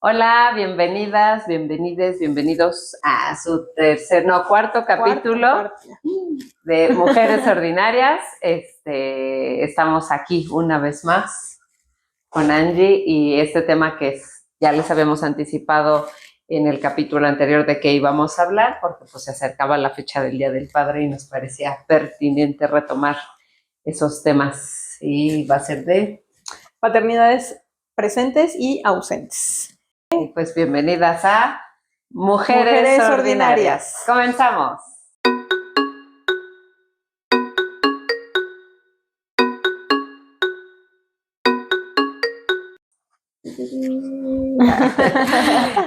Hola, bienvenidas, bienvenidos a su cuarto capítulo de Mujeres Ordinarias. Estamos aquí una vez más con Angie y este tema que ya les habíamos anticipado en el capítulo anterior de que íbamos a hablar, porque pues se acercaba la fecha del Día del Padre y nos parecía pertinente retomar esos temas, y va a ser de paternidades presentes y ausentes. Y pues bienvenidas a Mujeres Ordinarias. Comenzamos.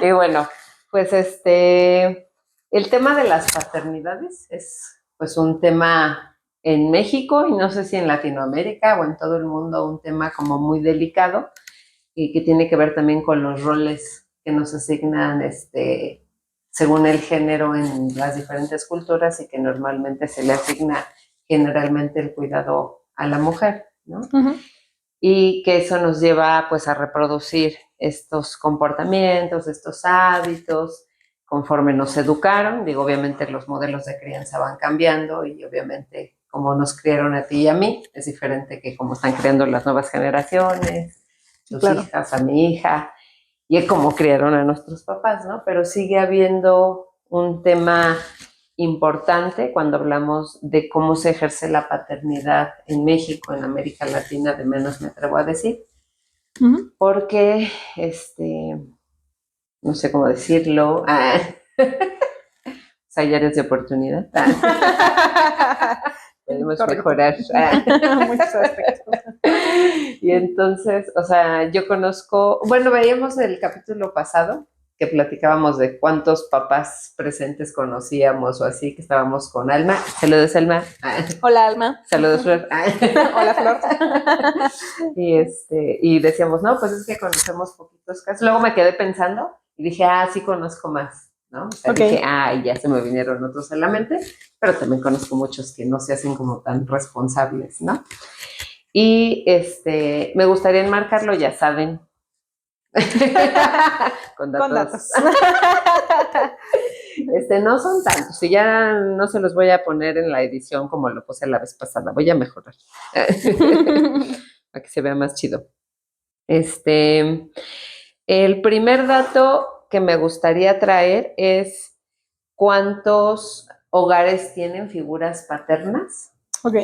Y bueno, pues el tema de las paternidades es pues un tema en México y no sé si en Latinoamérica o en todo el mundo, un tema como muy delicado y que tiene que ver también con los roles que nos asignan según el género en las diferentes culturas y que normalmente se le asigna generalmente el cuidado a la mujer, ¿no? Uh-huh. Y que eso nos lleva pues a reproducir estos comportamientos, estos hábitos, conforme nos educaron. Digo, obviamente los modelos de crianza van cambiando y obviamente como nos criaron a ti y a mí, es diferente que como están criando las nuevas generaciones, tus hijas, a mi hija, y es como criaron a nuestros papás, ¿no? Pero sigue habiendo un tema importante cuando hablamos de cómo se ejerce la paternidad en México, en América Latina, de menos me atrevo a decir, uh-huh. Porque, no sé cómo decirlo, hay áreas de oportunidad. Podemos mejorar. Muchos aspectos. Y entonces, o sea, yo conozco, bueno, veíamos el capítulo pasado que platicábamos de cuántos papás presentes conocíamos o así, que estábamos con Alma. Saludos, Alma. Hola, Alma. Saludos, Flor. Hola, Flor. Y decíamos, no, pues es que conocemos poquitos casos. Luego me quedé pensando y dije, sí conozco más, ¿no? O sea, dije, y ya se me vinieron otros a la mente, pero también conozco muchos que no se hacen como tan responsables, ¿no? Y me gustaría enmarcarlo, ya saben, con datos. No son tantos, y ya no se los voy a poner en la edición como lo puse la vez pasada, voy a mejorar para que se vea más chido. El primer dato que me gustaría traer es cuántos hogares tienen figuras paternas,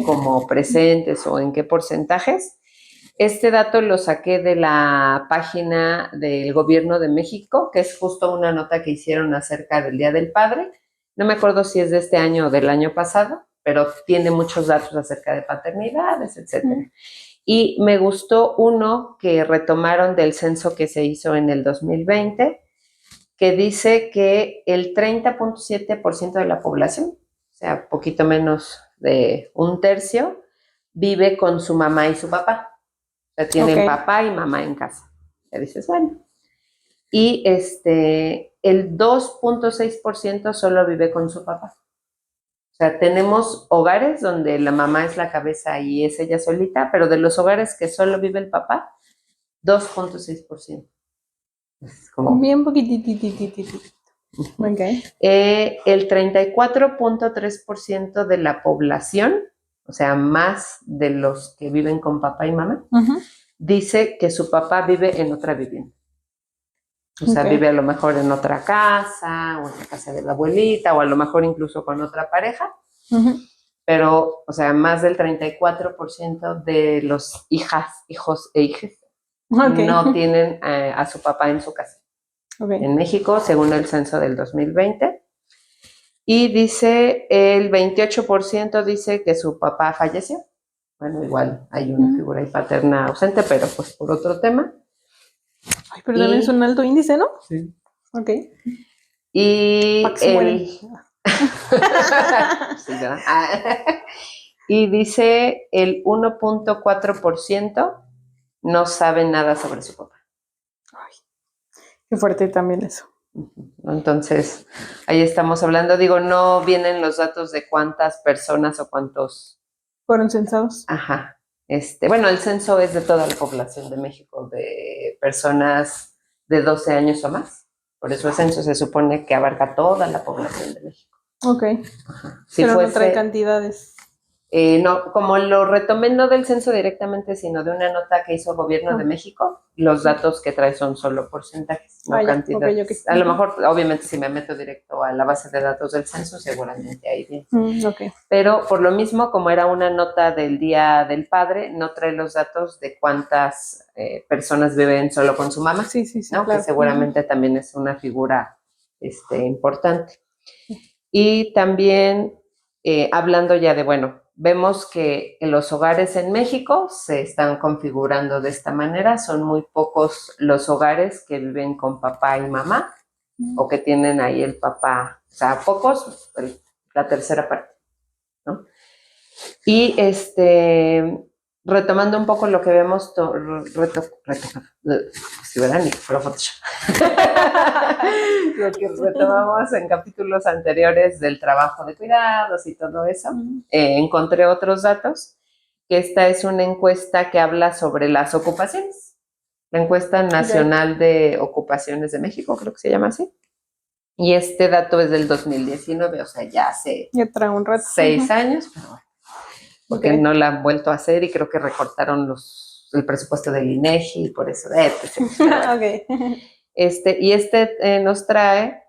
como presentes o en qué porcentajes. Este dato lo saqué de la página del Gobierno de México, que es justo una nota que hicieron acerca del Día del Padre. No me acuerdo si es de este año o del año pasado, pero tiene muchos datos acerca de paternidades, etcétera. Y me gustó uno que retomaron del censo que se hizo en el 2020, que dice que el 30.7% de la población, o sea, poquito menos de un tercio, vive con su mamá y su papá. O sea, tienen papá y mamá en casa. Ya dices, bueno. Y el 2.6% solo vive con su papá. O sea, tenemos hogares donde la mamá es la cabeza y es ella solita, pero de los hogares que solo vive el papá, 2.6%. Es como bien poquititititito. Okay. El 34.3% de la población, o sea, más de los que viven con papá y mamá, uh-huh, dice que su papá vive en otra vivienda. O sea, vive a lo mejor en otra casa, o en la casa de la abuelita, o a lo mejor incluso con otra pareja. Uh-huh. Pero, o sea, más del 34% de los hijos e hijas no tienen a su papá en su casa. En México, según el censo del 2020. Y dice, el 28% dice que su papá falleció. Bueno, igual hay una figura ahí paterna ausente, pero pues por otro tema. Ay, pero también es un alto índice, ¿no? Sí. Ok. Y sí, ¿verdad? Y dice el 1.4% no sabe nada sobre su papá. Ay, qué fuerte también eso. Entonces, ahí estamos hablando, digo, no vienen los datos de cuántas personas o cuántos fueron censados. Ajá. Bueno, el censo es de toda la población de México, de personas de 12 años o más. Por eso el censo se supone que abarca toda la población de México. Ok. Si pero fuese, no trae cantidades. No, como lo retomé no del censo directamente, sino de una nota que hizo Gobierno de México, los datos que trae son solo porcentajes, no cantidades. Okay. A lo mejor, obviamente, si me meto directo a la base de datos del censo, seguramente ahí viene. Okay. Pero por lo mismo, como era una nota del Día del Padre, no trae los datos de cuántas personas viven solo con su mamá, sí, ¿no? Claro. Que seguramente también es una figura importante. Y también, hablando ya de, bueno, vemos que los hogares en México se están configurando de esta manera. Son muy pocos los hogares que viven con papá y mamá o que tienen ahí el papá. O sea, pocos, la tercera parte, ¿no? Y retomando un poco lo que vemos, si verán, lo que retomamos en capítulos anteriores del trabajo de cuidados y todo eso, encontré otros datos, que esta es una encuesta que habla sobre las ocupaciones, la encuesta nacional de ocupaciones de México, creo que se llama así, y este dato es del 2019, o sea, ya hace trae un rato. 6 años, pero bueno, porque no la han vuelto a hacer y creo que recortaron el presupuesto del INEGI y por eso. Y nos trae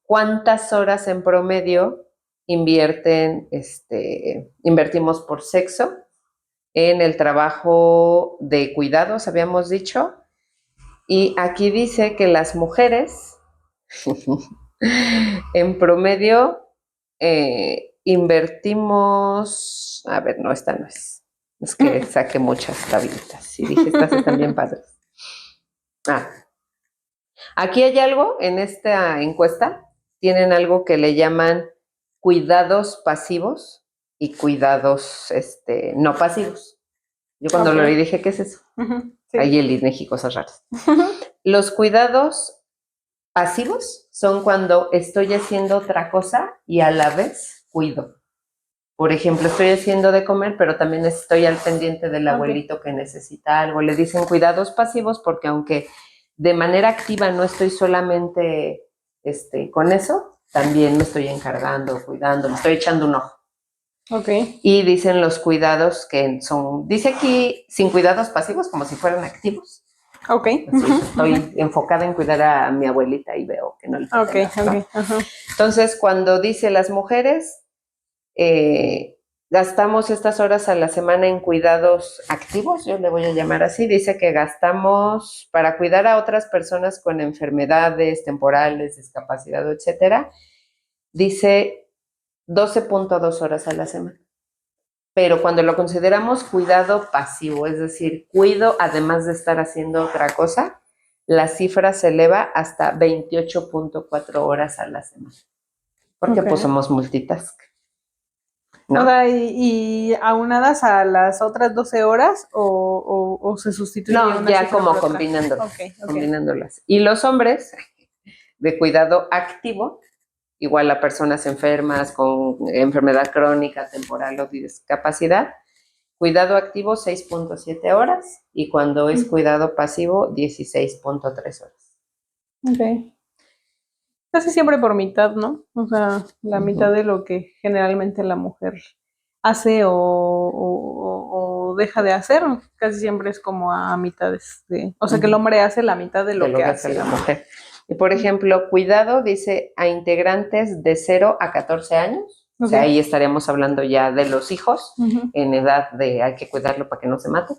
cuántas horas en promedio invertimos por sexo en el trabajo de cuidados, habíamos dicho. Y aquí dice que las mujeres en promedio invertimos, a ver, no, esta no es. Es que saqué muchas tablitas y dije, estas están bien padres. Aquí hay algo en esta encuesta, tienen algo que le llaman cuidados pasivos y cuidados no pasivos. Yo cuando lo leí dije, ¿qué es eso? Sí. Ahí el INEGI, cosas raras. Los cuidados pasivos son cuando estoy haciendo otra cosa y a la vez cuido. Por ejemplo, estoy haciendo de comer, pero también estoy al pendiente del abuelito que necesita algo. Le dicen cuidados pasivos porque aunque de manera activa no estoy solamente con eso, también me estoy encargando, cuidando, me estoy echando un ojo. Y dicen los cuidados que son, dice aquí, sin cuidados pasivos, como si fueran activos. Así, estoy enfocada en cuidar a mi abuelita y veo que no le falta nada, ¿no? Entonces, cuando dice las mujeres, gastamos estas horas a la semana en cuidados activos, yo le voy a llamar así, dice que gastamos para cuidar a otras personas con enfermedades temporales, discapacidad, etcétera, dice 12.2 horas a la semana. Pero cuando lo consideramos cuidado pasivo, es decir, cuido además de estar haciendo otra cosa, la cifra se eleva hasta 28.4 horas a la semana. Porque pues somos multitask, ¿no? O sea, ¿y aunadas a las otras 12 horas o se sustituyen? No, ya como combinándolas, combinándolas. Y los hombres de cuidado activo, igual a personas enfermas con enfermedad crónica, temporal o discapacidad, cuidado activo 6.7 horas y cuando es cuidado pasivo 16.3 horas. Ok. Casi siempre por mitad, ¿no? O sea, la mitad de lo que generalmente la mujer hace o deja de hacer, casi siempre es como a mitades de, o sea, que el hombre hace la mitad de lo que hace la mujer. Y por ejemplo, cuidado dice a integrantes de 0 a 14 años. O sea, ahí estaríamos hablando ya de los hijos en edad de hay que cuidarlo para que no se mate.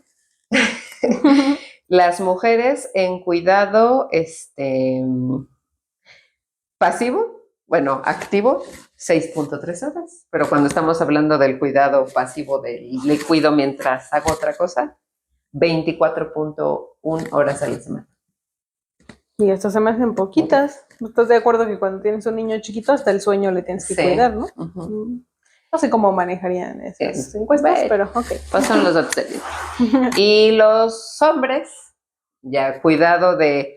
Las mujeres en cuidado pasivo, bueno, activo, 6.3 horas. Pero cuando estamos hablando del cuidado pasivo, le cuido mientras hago otra cosa, 24.1 horas a la semana. Y esto se me hacen poquitas. ¿Estás de acuerdo que cuando tienes un niño chiquito hasta el sueño le tienes que cuidar, no? No sé cómo manejarían esas encuestas, pero ok. Pues son los otros. Y los hombres, ya cuidado de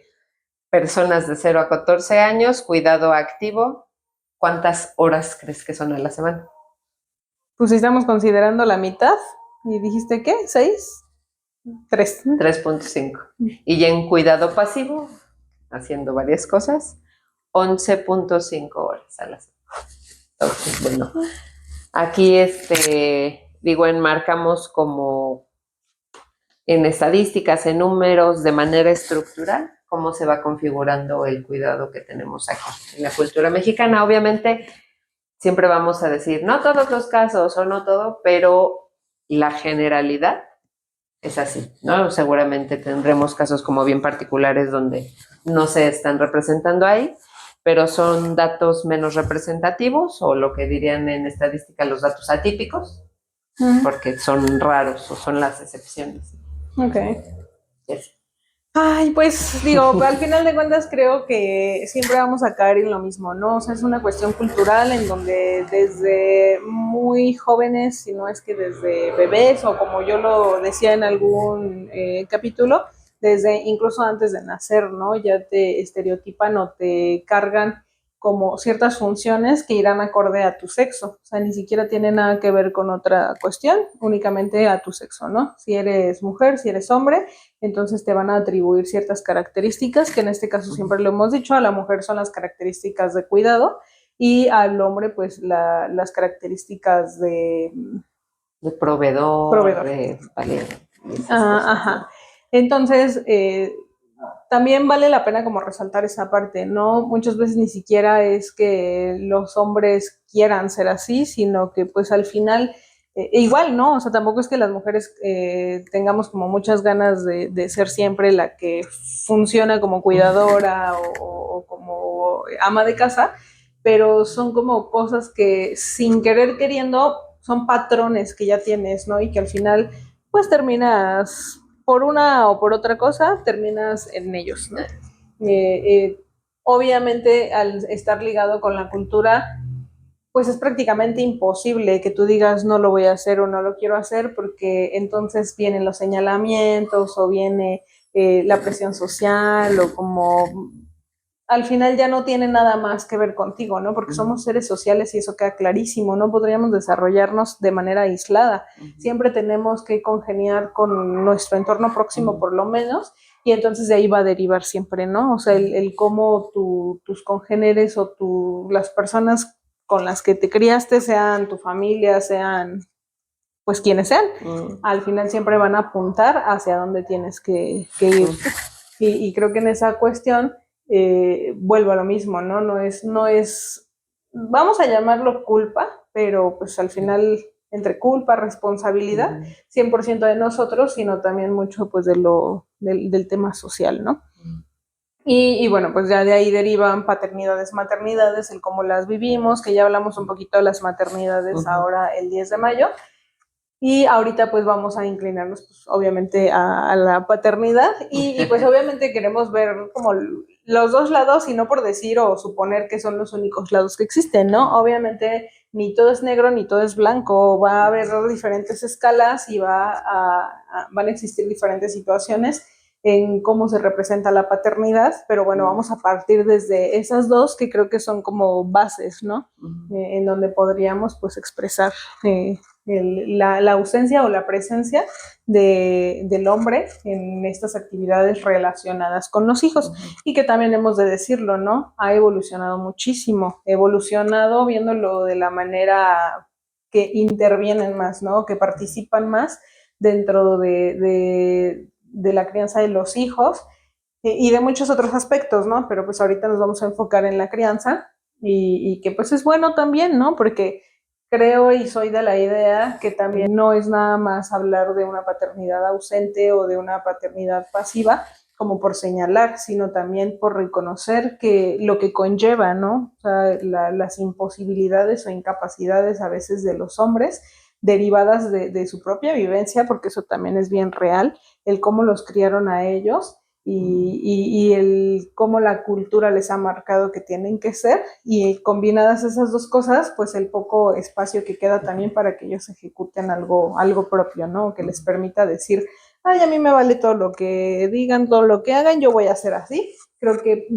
personas de 0 a 14 años, cuidado activo, ¿cuántas horas crees que son a la semana? Pues si estamos considerando la mitad, ¿y dijiste qué? ¿6? 3.5. Y ya en cuidado pasivo, haciendo varias cosas, 11.5 horas a la semana. Entonces, bueno, aquí digo, enmarcamos como en estadísticas, en números, de manera estructural, cómo se va configurando el cuidado que tenemos aquí. En la cultura mexicana, obviamente, siempre vamos a decir, no todos los casos o no todo, pero la generalidad es así, ¿no? Seguramente tendremos casos como bien particulares donde no se están representando ahí, pero son datos menos representativos o lo que dirían en estadística los datos atípicos, porque son raros o son las excepciones. Ok. Yes. Ay, pues digo, al final de cuentas creo que siempre vamos a caer en lo mismo, ¿no? O sea, es una cuestión cultural en donde desde muy jóvenes, si no es que desde bebés o como yo lo decía en algún capítulo, desde incluso antes de nacer, ¿no? Ya te estereotipan o te cargan como ciertas funciones que irán acorde a tu sexo, o sea, ni siquiera tiene nada que ver con otra cuestión, únicamente a tu sexo, ¿no? Si eres mujer, si eres hombre, entonces te van a atribuir ciertas características, que en este caso siempre lo hemos dicho, a la mujer son las características de cuidado y al hombre pues las características de proveedor. Vale. Ajá. Entonces, también vale la pena como resaltar esa parte, ¿no? Muchas veces ni siquiera es que los hombres quieran ser así, sino que pues al final, igual, ¿no? O sea, tampoco es que las mujeres tengamos como muchas ganas de ser siempre la que funciona como cuidadora o como ama de casa, pero son como cosas que sin querer queriendo son patrones que ya tienes, ¿no? Y que al final pues terminas por una o por otra cosa, terminas en ellos, ¿no? Obviamente, al estar ligado con la cultura, pues es prácticamente imposible que tú digas no lo voy a hacer o no lo quiero hacer, porque entonces vienen los señalamientos o viene la presión social o como al final ya no tiene nada más que ver contigo, ¿no? Porque somos seres sociales y eso queda clarísimo, no podríamos desarrollarnos de manera aislada. Siempre tenemos que congeniar con nuestro entorno próximo por lo menos y entonces de ahí va a derivar siempre, ¿no? O sea, el cómo tus congéneres o las personas con las que te criaste, sean tu familia, sean pues quienes sean, al final siempre van a apuntar hacia dónde tienes que ir. Y creo que en esa cuestión vuelvo a lo mismo, ¿no? No es, vamos a llamarlo culpa, pero pues al final entre culpa, responsabilidad, 100% de nosotros, sino también mucho pues del tema social, ¿no? Y bueno, pues ya de ahí derivan paternidades, maternidades, el cómo las vivimos, que ya hablamos un poquito de las maternidades ahora el 10 de mayo, y ahorita pues vamos a inclinarnos pues, obviamente a la paternidad y pues obviamente queremos ver como los dos lados y no por decir o suponer que son los únicos lados que existen, ¿no? Obviamente ni todo es negro ni todo es blanco, va a haber diferentes escalas y van a existir diferentes situaciones en cómo se representa la paternidad, pero bueno, vamos a partir desde esas dos que creo que son como bases, ¿no? En donde podríamos pues expresar la ausencia o la presencia del hombre en estas actividades relacionadas con los hijos y que también hemos de decirlo, ¿no? Ha evolucionado muchísimo, evolucionado viéndolo de la manera que intervienen más, ¿no? Que participan más dentro de la crianza de los hijos y de muchos otros aspectos, ¿no? Pero pues ahorita nos vamos a enfocar en la crianza y que pues es bueno también, ¿no? Porque creo y soy de la idea que también no es nada más hablar de una paternidad ausente o de una paternidad pasiva como por señalar, sino también por reconocer que lo que conlleva, ¿no? O sea, las imposibilidades o incapacidades a veces de los hombres derivadas de su propia vivencia, porque eso también es bien real, el cómo los criaron a ellos y el cómo la cultura les ha marcado que tienen que ser y combinadas esas dos cosas, pues el poco espacio que queda también para que ellos ejecuten algo propio, ¿no? Que les permita decir, ay, a mí me vale todo lo que digan, todo lo que hagan, yo voy a hacer así. Creo que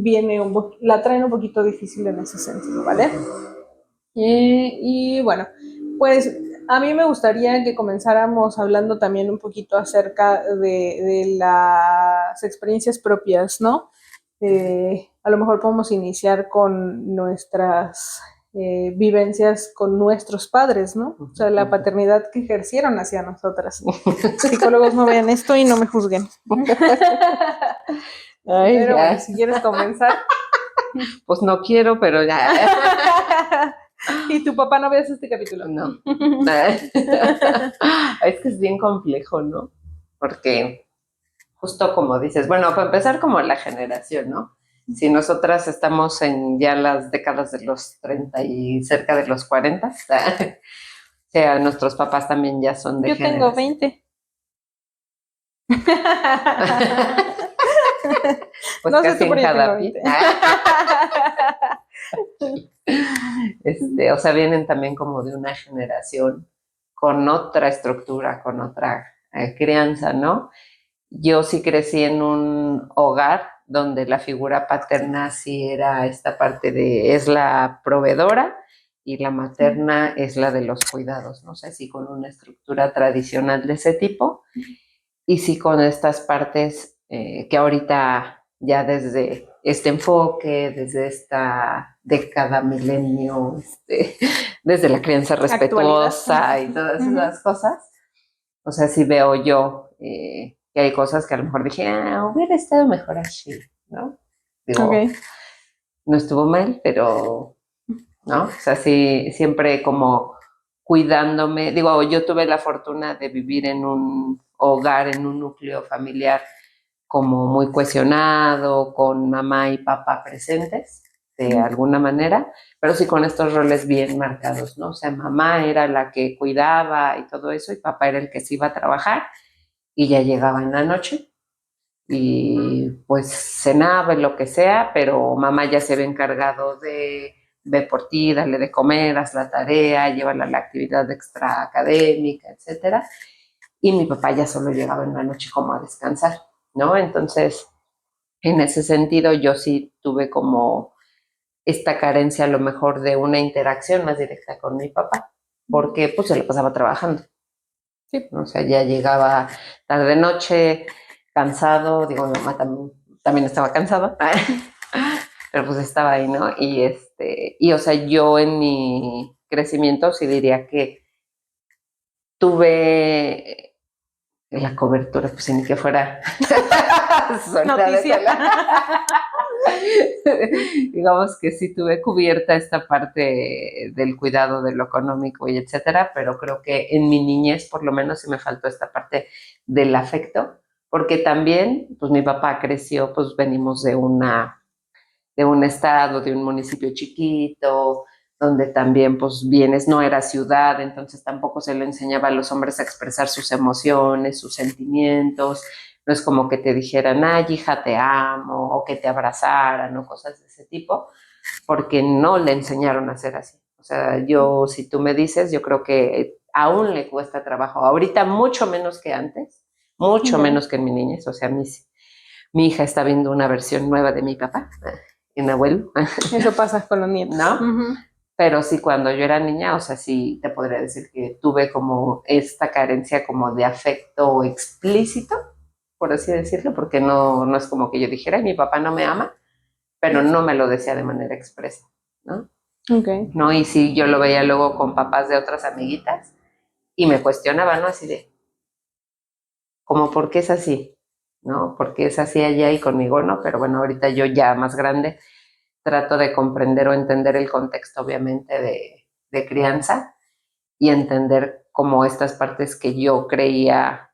la traen un poquito difícil en ese sentido, ¿vale? Y bueno, pues A mí me gustaría que comenzáramos hablando también un poquito acerca de las experiencias propias, ¿no? A lo mejor podemos iniciar con nuestras vivencias con nuestros padres, ¿no? O sea, la paternidad que ejercieron hacia nosotras. Psicólogos, no vean esto y no me juzguen. Ay, pero ya. bueno, si quieres comenzar. Pues no quiero, pero ya. ¿Y tu papá no veas este capítulo? No. Es que es bien complejo, ¿no? Porque justo como dices, bueno, para empezar como la generación, ¿no? Si nosotras estamos en ya las décadas de los 30 y cerca de los 40, o sea, nuestros papás también ya son de Yo tengo 20. Pues no casi sé tú, en pero yo cada tengo 20. O sea, vienen también como de una generación con otra estructura, con otra crianza, ¿no? Yo sí crecí en un hogar donde la figura paterna sí era esta parte de, es la proveedora y la materna es la de los cuidados, no sé si con una estructura tradicional de ese tipo y sí con estas partes que ahorita ya desde este enfoque, desde esta década, milenio, desde la crianza respetuosa actualidad y todas esas cosas, o sea, sí veo yo que hay cosas que a lo mejor dije, hubiera estado mejor así, ¿no? Digo, no estuvo mal, pero, ¿no? O sea, sí, siempre como cuidándome. Digo, yo tuve la fortuna de vivir en un hogar, en un núcleo familiar como muy cohesionado, con mamá y papá presentes de alguna manera, pero sí con estos roles bien marcados, ¿no? O sea, mamá era la que cuidaba y todo eso, y papá era el que se iba a trabajar y ya llegaba en la noche y pues cenaba y lo que sea, pero mamá ya se había encargado de ve por ti, dale de comer, haz la tarea, llévala a la actividad extra académica, etcétera. Y mi papá ya solo llegaba en la noche como a descansar, ¿no? Entonces, en ese sentido, yo sí tuve como esta carencia a lo mejor de una interacción más directa con mi papá, porque pues se lo pasaba trabajando. Sí. O sea, ya llegaba tarde noche, cansado, digo, mi mamá también estaba cansada, pero pues estaba ahí, ¿no? Y o sea, yo en mi crecimiento sí diría que tuve la cobertura, pues ni que fuera noticia. Digamos que sí tuve cubierta esta parte del cuidado de lo económico y etcétera, pero creo que en mi niñez por lo menos sí me faltó esta parte del afecto, porque también, pues mi papá creció, pues venimos de un estado, de un municipio chiquito, donde también pues vienes, no era ciudad, entonces tampoco se le enseñaba a los hombres a expresar sus emociones, sus sentimientos, no es como que te dijeran, ay hija te amo, o que te abrazaran, o cosas de ese tipo, porque no le enseñaron a hacer así. O sea, yo, si tú me dices, yo creo que aún le cuesta trabajo, ahorita mucho menos que antes, mucho menos que en mi niñez, o sea, mi hija está viendo una versión nueva de mi papá, en abuelo. Eso pasa con los nietos. ¿No? Pero sí, cuando yo era niña, o sea, sí te podría decir que tuve como esta carencia como de afecto explícito, por así decirlo, porque no es como que yo dijera, mi papá no me ama, pero no me lo decía de manera expresa, ¿no? Okay. ¿No? Y sí, yo lo veía luego con papás de otras amiguitas y me cuestionaba, ¿no? Así de, como, ¿por qué es así? ¿No? ¿Por qué es así allá y conmigo no? Pero bueno, ahorita yo ya más grande trato de comprender o entender el contexto, obviamente, de crianza y entender como estas partes que yo creía,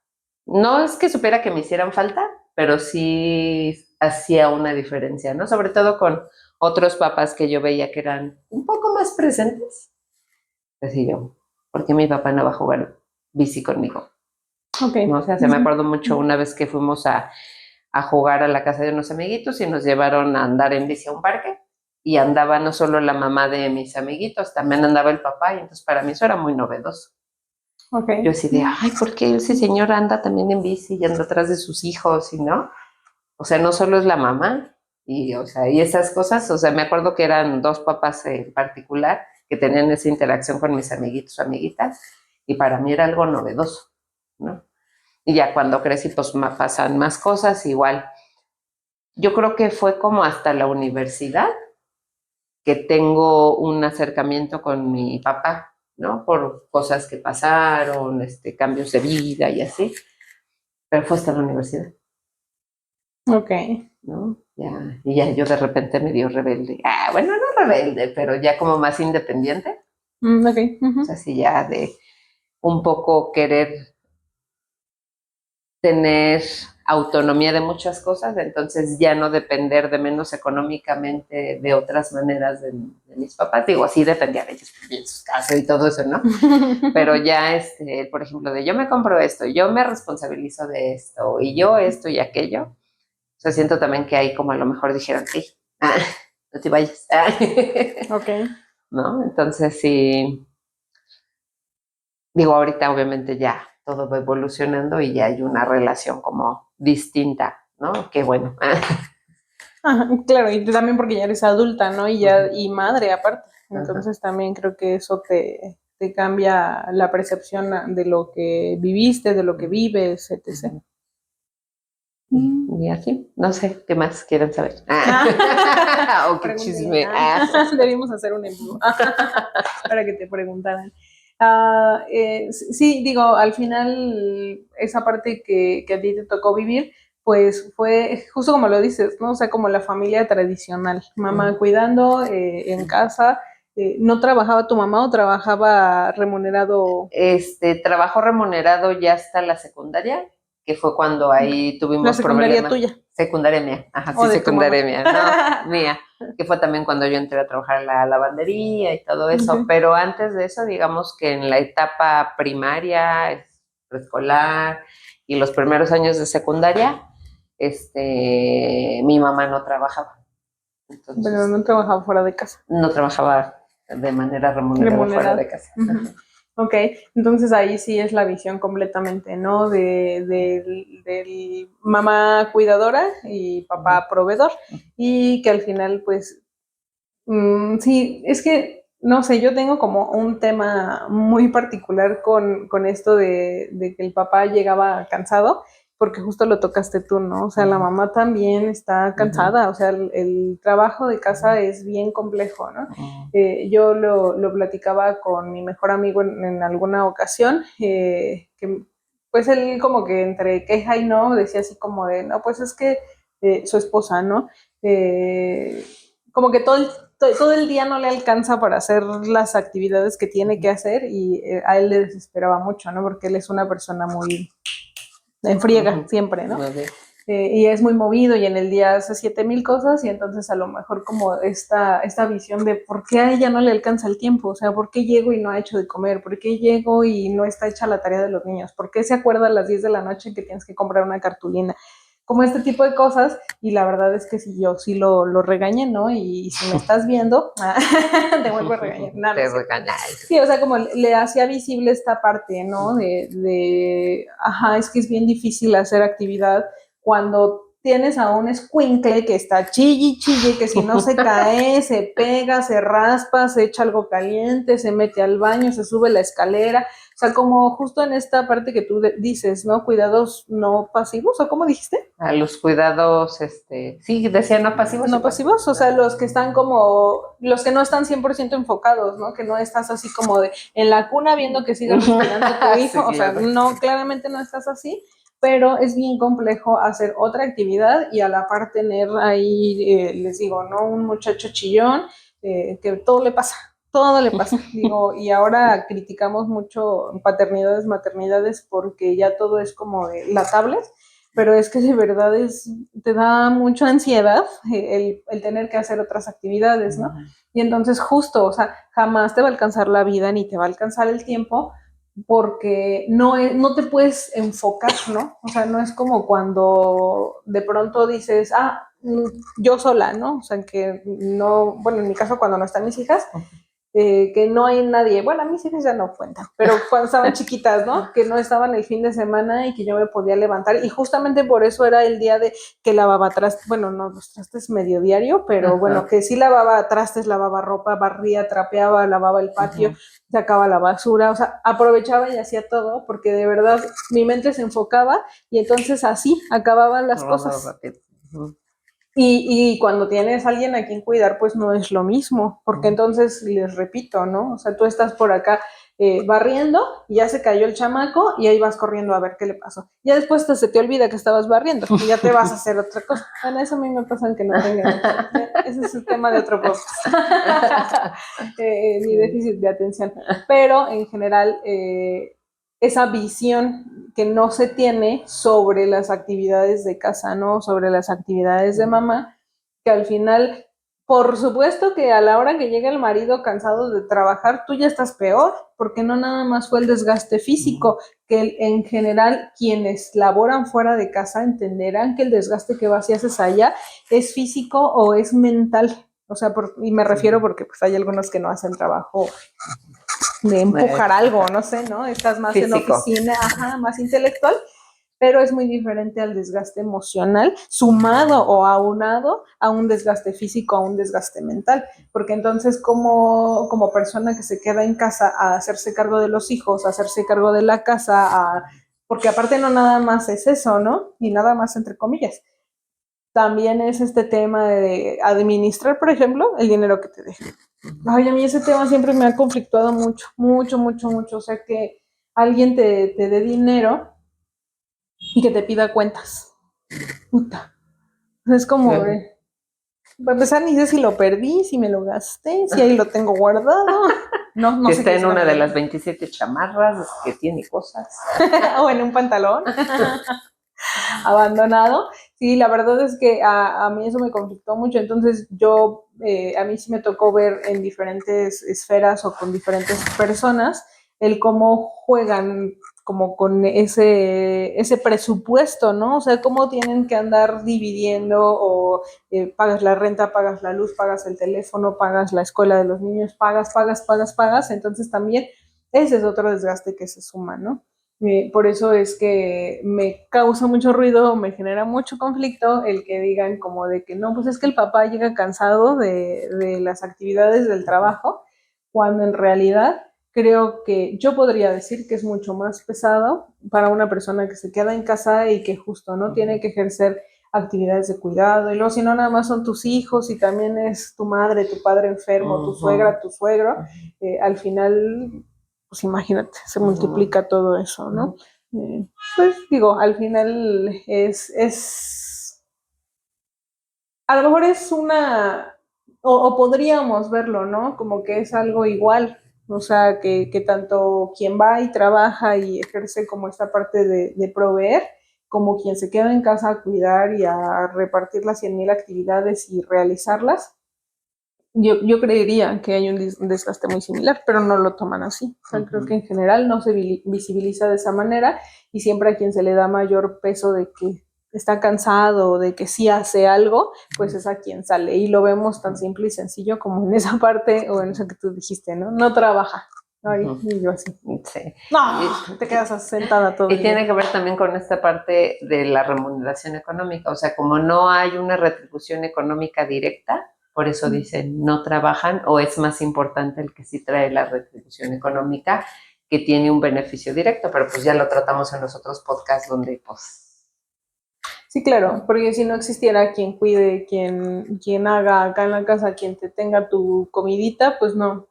no es que supiera que me hicieran falta, pero sí hacía una diferencia, ¿no? Sobre todo con otros papás que yo veía que eran un poco más presentes. Así yo, ¿por qué mi papá no va a jugar bici conmigo? Okay. ¿No? O sea, se me acuerdo mucho una vez que fuimos a jugar a la casa de unos amiguitos y nos llevaron a andar en bici a un parque y andaba no solo la mamá de mis amiguitos, también andaba el papá y entonces para mí eso era muy novedoso. Okay. Yo así de, ay, ¿por qué ese señor anda también en bici y anda atrás de sus hijos y no? O sea, no solo es la mamá y, o sea, y esas cosas, o sea, me acuerdo que eran dos papás en particular que tenían esa interacción con mis amiguitos o amiguitas Y para mí era algo novedoso, ¿no? Y ya cuando crecí, pues pasan más cosas, igual. Yo creo que fue como hasta la universidad que tengo un acercamiento con mi papá, ¿no? Por cosas que pasaron, cambios de vida y así. Pero fue hasta la universidad. Ok. ¿No? Ya, y ya yo de repente medio rebelde. Bueno, no rebelde, pero ya como más independiente. Ok. O sea, sí, ya de un poco querer tener autonomía de muchas cosas, entonces ya no depender de menos económicamente de otras maneras de mis papás. Digo, sí dependía de ellos, en sus casos y todo eso, ¿no? Pero ya, por ejemplo, de yo me compro esto, yo me responsabilizo de esto, y yo esto y aquello. O sea, siento también que ahí como a lo mejor dijeron, sí, no te vayas. Ok. ¿No? Entonces sí, digo, ahorita obviamente ya todo va evolucionando y ya hay una relación como distinta, ¿no? Qué bueno. Ajá, claro, y también porque ya eres adulta, ¿no? Y ya, y madre aparte. Entonces también creo que eso te cambia la percepción de lo que viviste, de lo que vives, etc. Y así, no sé, ¿qué más quieren saber? O qué chisme. Debimos hacer un en vivo para que te preguntaran. Sí, digo, al final esa parte que a ti te tocó vivir, pues fue justo como lo dices, ¿no? O sea, como la familia tradicional, mamá cuidando en casa. ¿No trabajaba tu mamá o trabajaba remunerado? Trabajo remunerado ya hasta la secundaria, que fue cuando ahí tuvimos La secundaria problemas. tuya. Secundaria mía, ajá, O sí, de tu mamá. secundaria mía, no, mía, que fue también cuando yo entré a trabajar en la lavandería y todo eso, Okay. pero antes de eso, digamos que en la etapa primaria, preescolar y los primeros años de secundaria, mi mamá no trabajaba. Entonces, Pero no trabajaba fuera de casa. no trabajaba de manera remunerada fuera de casa. Uh-huh. Ok, entonces ahí sí es la visión completamente, ¿no? Del mamá cuidadora y papá proveedor. Y que al final, pues, sí, es que, no sé, yo tengo como un tema muy particular con esto de que el papá llegaba cansado, porque justo lo tocaste tú, ¿no? O sea, la mamá también está cansada, o sea, el trabajo de casa es bien complejo, ¿no? Yo lo platicaba con mi mejor amigo en alguna ocasión, que pues él como que entre queja y no, decía así como de, no, pues es que su esposa, ¿no? Como que todo el día no le alcanza para hacer las actividades que tiene que hacer y a él le desesperaba mucho, ¿no? Porque él es una persona muy en friega siempre, ¿no? Y es muy movido y en el día hace 7,000 cosas y entonces a lo mejor como esta visión de por qué a ella no le alcanza el tiempo, o sea, por qué llego y no ha hecho de comer, por qué llego y no está hecha la tarea de los niños, por qué se acuerda a las 10 de la noche que tienes que comprar una cartulina, como este tipo de cosas, y la verdad es que si yo sí lo regañé, ¿no? Y si me estás viendo, te vuelvo a regañar. No, te no regañas. Sí, o sea, como le hacía visible esta parte, ¿no? Ajá, es que es bien difícil hacer actividad cuando tienes a un escuincle que está chille, que si no se cae, se pega, se raspa, se echa algo caliente, se mete al baño, se sube la escalera. O sea, como justo en esta parte que tú dices, ¿no? Cuidados no pasivos, ¿o cómo dijiste? A los cuidados, sí, decía no pasivos. No pasivos, o sea, los que están como, los que no están 100% enfocados, ¿no? Que no estás así como de en la cuna viendo que siga respirando tu hijo, sí, o sea, no, claramente no estás así, pero es bien complejo hacer otra actividad y a la par tener ahí, les digo, ¿no? Un muchacho chillón, que todo le pasa, digo, y ahora criticamos mucho paternidades, maternidades, porque ya todo es como de la tablet, pero es que de verdad te da mucha ansiedad el tener que hacer otras actividades, ¿no? Y entonces justo, o sea, jamás te va a alcanzar la vida ni te va a alcanzar el tiempo porque no te puedes enfocar, ¿no? O sea, no es como cuando de pronto dices, yo sola, ¿no? O sea, que no, bueno, en mi caso cuando no están mis hijas, que no hay nadie, bueno, a mis hijas ya no cuentan, pero cuando estaban chiquitas, ¿no? Que no estaban el fin de semana y que yo me podía levantar, y justamente por eso era el día de que lavaba trastes, bueno, no, los trastes medio diario, pero bueno, que sí lavaba trastes, lavaba ropa, barría, trapeaba, lavaba el patio, sacaba la basura, o sea, aprovechaba y hacía todo, porque de verdad mi mente se enfocaba y entonces así acababan las cosas. Y cuando tienes a alguien a quien cuidar, pues no es lo mismo, porque entonces les repito, ¿no? O sea, tú estás por acá barriendo y ya se cayó el chamaco y ahí vas corriendo a ver qué le pasó. Ya después se te olvida que estabas barriendo y ya te vas a hacer otra cosa. Bueno, eso a mí me pasa que no tenga. Ese es el tema de otro podcast. Mi déficit de atención. Pero en general, esa visión que no se tiene sobre las actividades de casa, ¿no? Sobre las actividades de mamá, que al final, por supuesto que a la hora que llega el marido cansado de trabajar, tú ya estás peor, porque no nada más fue el desgaste físico, que en general quienes laboran fuera de casa entenderán que el desgaste que vas y haces allá es físico o es mental. O sea, y me refiero porque pues hay algunos que no hacen trabajo de empujar algo, no sé, ¿no? Estás más físico. En oficina, más intelectual, pero es muy diferente al desgaste emocional, sumado o aunado a un desgaste físico, a un desgaste mental, porque entonces como persona que se queda en casa a hacerse cargo de los hijos, a hacerse cargo de la casa, porque aparte no nada más es eso, ¿no? Y nada más entre comillas. También es este tema de administrar, por ejemplo, el dinero que te deja. Ay, a mí ese tema siempre me ha conflictuado mucho, mucho, mucho, mucho. O sea, que alguien te dé dinero y que te pida cuentas. Puta. Es como, para empezar, ni sé si lo perdí, si me lo gasté, si ahí lo tengo guardado. No que sé está en una de las 27 chamarras, que tiene cosas. O en un pantalón. Abandonado. Sí, la verdad es que a mí eso me conflictó mucho. Entonces a mí sí me tocó ver en diferentes esferas o con diferentes personas el cómo juegan como con ese presupuesto, ¿no? O sea, cómo tienen que andar dividiendo o pagas la renta, pagas la luz, pagas el teléfono, pagas la escuela de los niños, pagas. Entonces también ese es otro desgaste que se suma, ¿no? Por eso es que me causa mucho ruido, me genera mucho conflicto el que digan como de que no, pues es que el papá llega cansado de las actividades del trabajo, cuando en realidad creo que yo podría decir que es mucho más pesado para una persona que se queda en casa y que justo no tiene que ejercer actividades de cuidado, y luego si no nada más son tus hijos y también es tu madre, tu padre enfermo, tu suegra, tu suegro, al final pues imagínate, se multiplica todo eso, ¿no? Pues digo, al final a lo mejor es o podríamos verlo, ¿no? Como que es algo igual, o sea, que tanto quien va y trabaja y ejerce como esta parte de proveer, como quien se queda en casa a cuidar y a repartir las 100,000 actividades y realizarlas, yo creería que hay un desgaste muy similar, pero no lo toman así. O sea, creo que en general no se visibiliza de esa manera y siempre a quien se le da mayor peso de que está cansado o de que sí hace algo, pues es a quien sale. Y lo vemos tan simple y sencillo como en esa parte o en eso que tú dijiste, ¿no? No trabaja. Ay, y yo así. Sí. No, te quedas sentada todo. Y tiene que ver también con esta parte de la remuneración económica. O sea, como no hay una retribución económica directa, por eso dicen no trabajan, o es más importante el que sí trae la retribución económica, que tiene un beneficio directo, pero pues ya lo tratamos en los otros podcasts donde pues... Sí, claro, porque si no existiera quien cuide, quien haga acá en la casa, quien te tenga tu comidita, pues no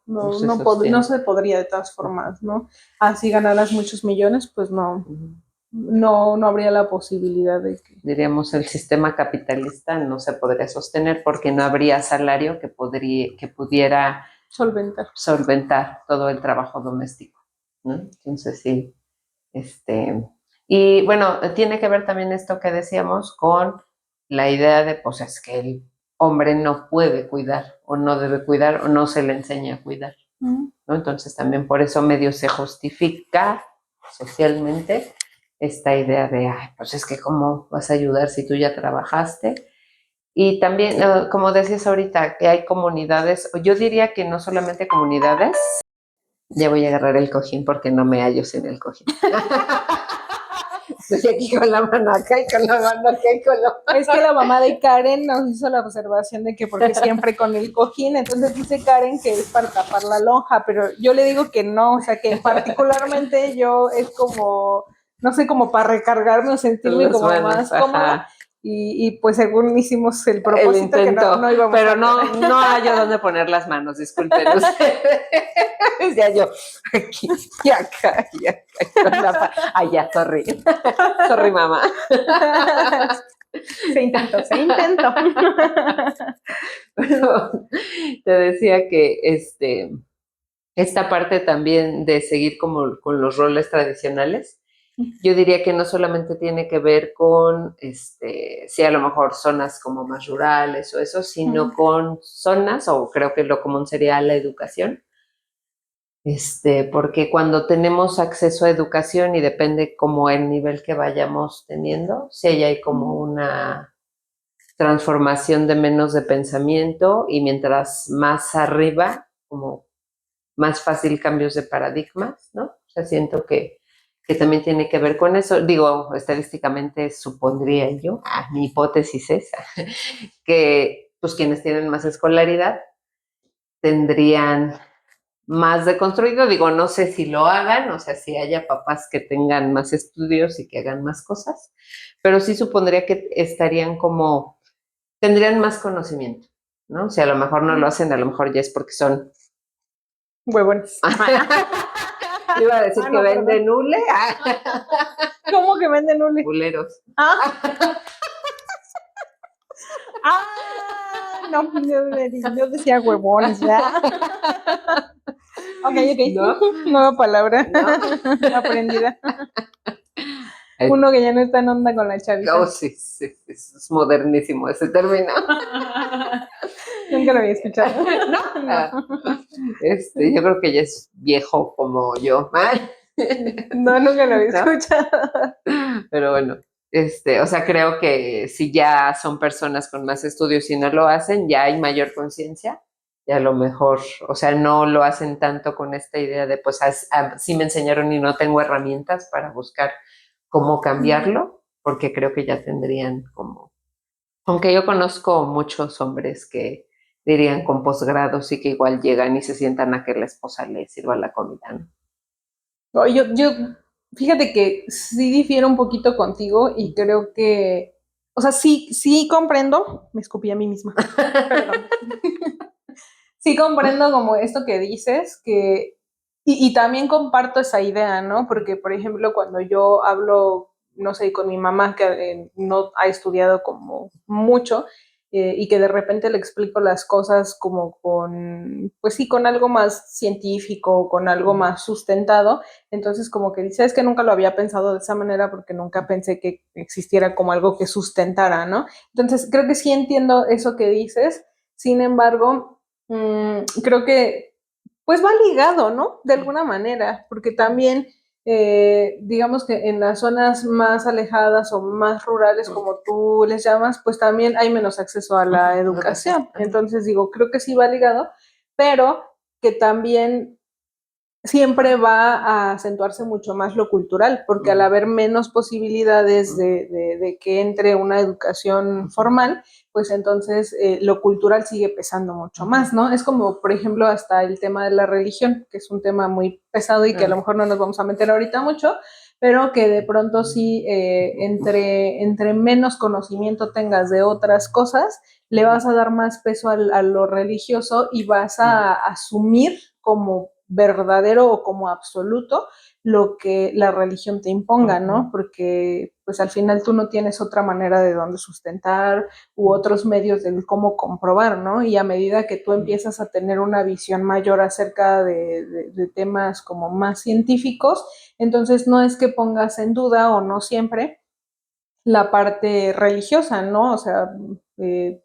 se podría de todas formas, ¿no? Así ganaras muchos millones, pues no habría la posibilidad de que... Diríamos, el sistema capitalista no se podría sostener porque no habría salario que pudiera solventar todo el trabajo doméstico, ¿no? Entonces sí, y bueno, tiene que ver también esto que decíamos con la idea de, pues es que el hombre no puede cuidar o no debe cuidar o no se le enseña a cuidar, ¿no? Entonces también por eso medio se justifica socialmente esta idea de, ay, pues es que cómo vas a ayudar si tú ya trabajaste, Y también, como decías ahorita, que hay comunidades, yo diría que no solamente comunidades, ya voy a agarrar el cojín porque no me hallo sin el cojín. Estoy aquí con la mano acá y con la mano acá y con la mano. Es que la mamá de Karen nos hizo la observación de que porque siempre con el cojín, entonces dice Karen que es para tapar la lonja, pero yo le digo que no, o sea que particularmente yo es como, no sé, como para recargarme o sentirme como manos, más cómoda. Y pues según hicimos el propósito, el intento, que no íbamos pero a no hallo dónde poner las manos, disculpen ustedes. Decía yo, aquí y acá y acá. Ay, ya, sorry. Sorry, mamá. Se intentó. Pero te decía que esta parte también de seguir como con los roles tradicionales, yo diría que no solamente tiene que ver con, sí, a lo mejor zonas como más rurales o eso, sino con zonas, o creo que lo común sería la educación, porque cuando tenemos acceso a educación y depende como el nivel que vayamos teniendo, si hay como una transformación de menos de pensamiento y mientras más arriba, como más fácil cambios de paradigmas, ¿no? O sea, siento que también tiene que ver con eso. Digo, estadísticamente supondría yo, mi hipótesis es que pues quienes tienen más escolaridad tendrían más deconstruido. Digo, no sé si lo hagan, o sea, si haya papás que tengan más estudios y que hagan más cosas, pero sí supondría que estarían como, tendrían más conocimiento, ¿no? O sea, a lo mejor no lo hacen, a lo mejor ya es porque son huevones. Iba a decir que venden hule. ¿Cómo que venden hule? Huleros. No, yo decía huevones, ¿verdad? Ok. ¿No? Nueva palabra. ¿No? Aprendida. Uno que ya no está en onda con la chavita. Oh, sí, es modernísimo ese término. Nunca lo había escuchado. No. Yo creo que ya es viejo como yo. No, nunca lo había escuchado. Pero bueno, o sea, creo que si ya son personas con más estudios y no lo hacen, ya hay mayor conciencia. Y a lo mejor, o sea, no lo hacen tanto con esta idea de, pues, sí me enseñaron y no tengo herramientas para buscar cómo cambiarlo, porque creo que ya tendrían como, aunque yo conozco muchos hombres que dirían con posgrados y que igual llegan y se sientan a que la esposa les sirva la comida, ¿no? Yo fíjate que sí difiero un poquito contigo y creo que, o sea, sí comprendo, me escupí a mí misma, perdón. Sí comprendo como esto que dices, que, y también comparto esa idea, ¿no? Porque, por ejemplo, cuando yo hablo, no sé, con mi mamá que no ha estudiado como mucho, y que de repente le explico las cosas como con, pues sí, con algo más científico, con algo más sustentado, entonces como que dice, es que nunca lo había pensado de esa manera porque nunca pensé que existiera como algo que sustentara, ¿no? Entonces creo que sí entiendo eso que dices, sin embargo, creo que pues va ligado, ¿no? De alguna manera, porque también, digamos que en las zonas más alejadas o más rurales, como tú les llamas, pues también hay menos acceso a la educación. Entonces digo, creo que sí va ligado, pero que también siempre va a acentuarse mucho más lo cultural, porque al haber menos posibilidades de que entre una educación formal, pues entonces lo cultural sigue pesando mucho más, ¿no? Es como, por ejemplo, hasta el tema de la religión, que es un tema muy pesado y que a lo mejor no nos vamos a meter ahorita mucho, pero que de pronto sí, entre menos conocimiento tengas de otras cosas, le vas a dar más peso a lo religioso y vas a asumir como verdadero o como absoluto lo que la religión te imponga, ¿no? Porque pues al final tú no tienes otra manera de dónde sustentar u otros medios de cómo comprobar, ¿no? Y a medida que tú empiezas a tener una visión mayor acerca de temas como más científicos, entonces no es que pongas en duda o no siempre la parte religiosa, ¿no? O sea,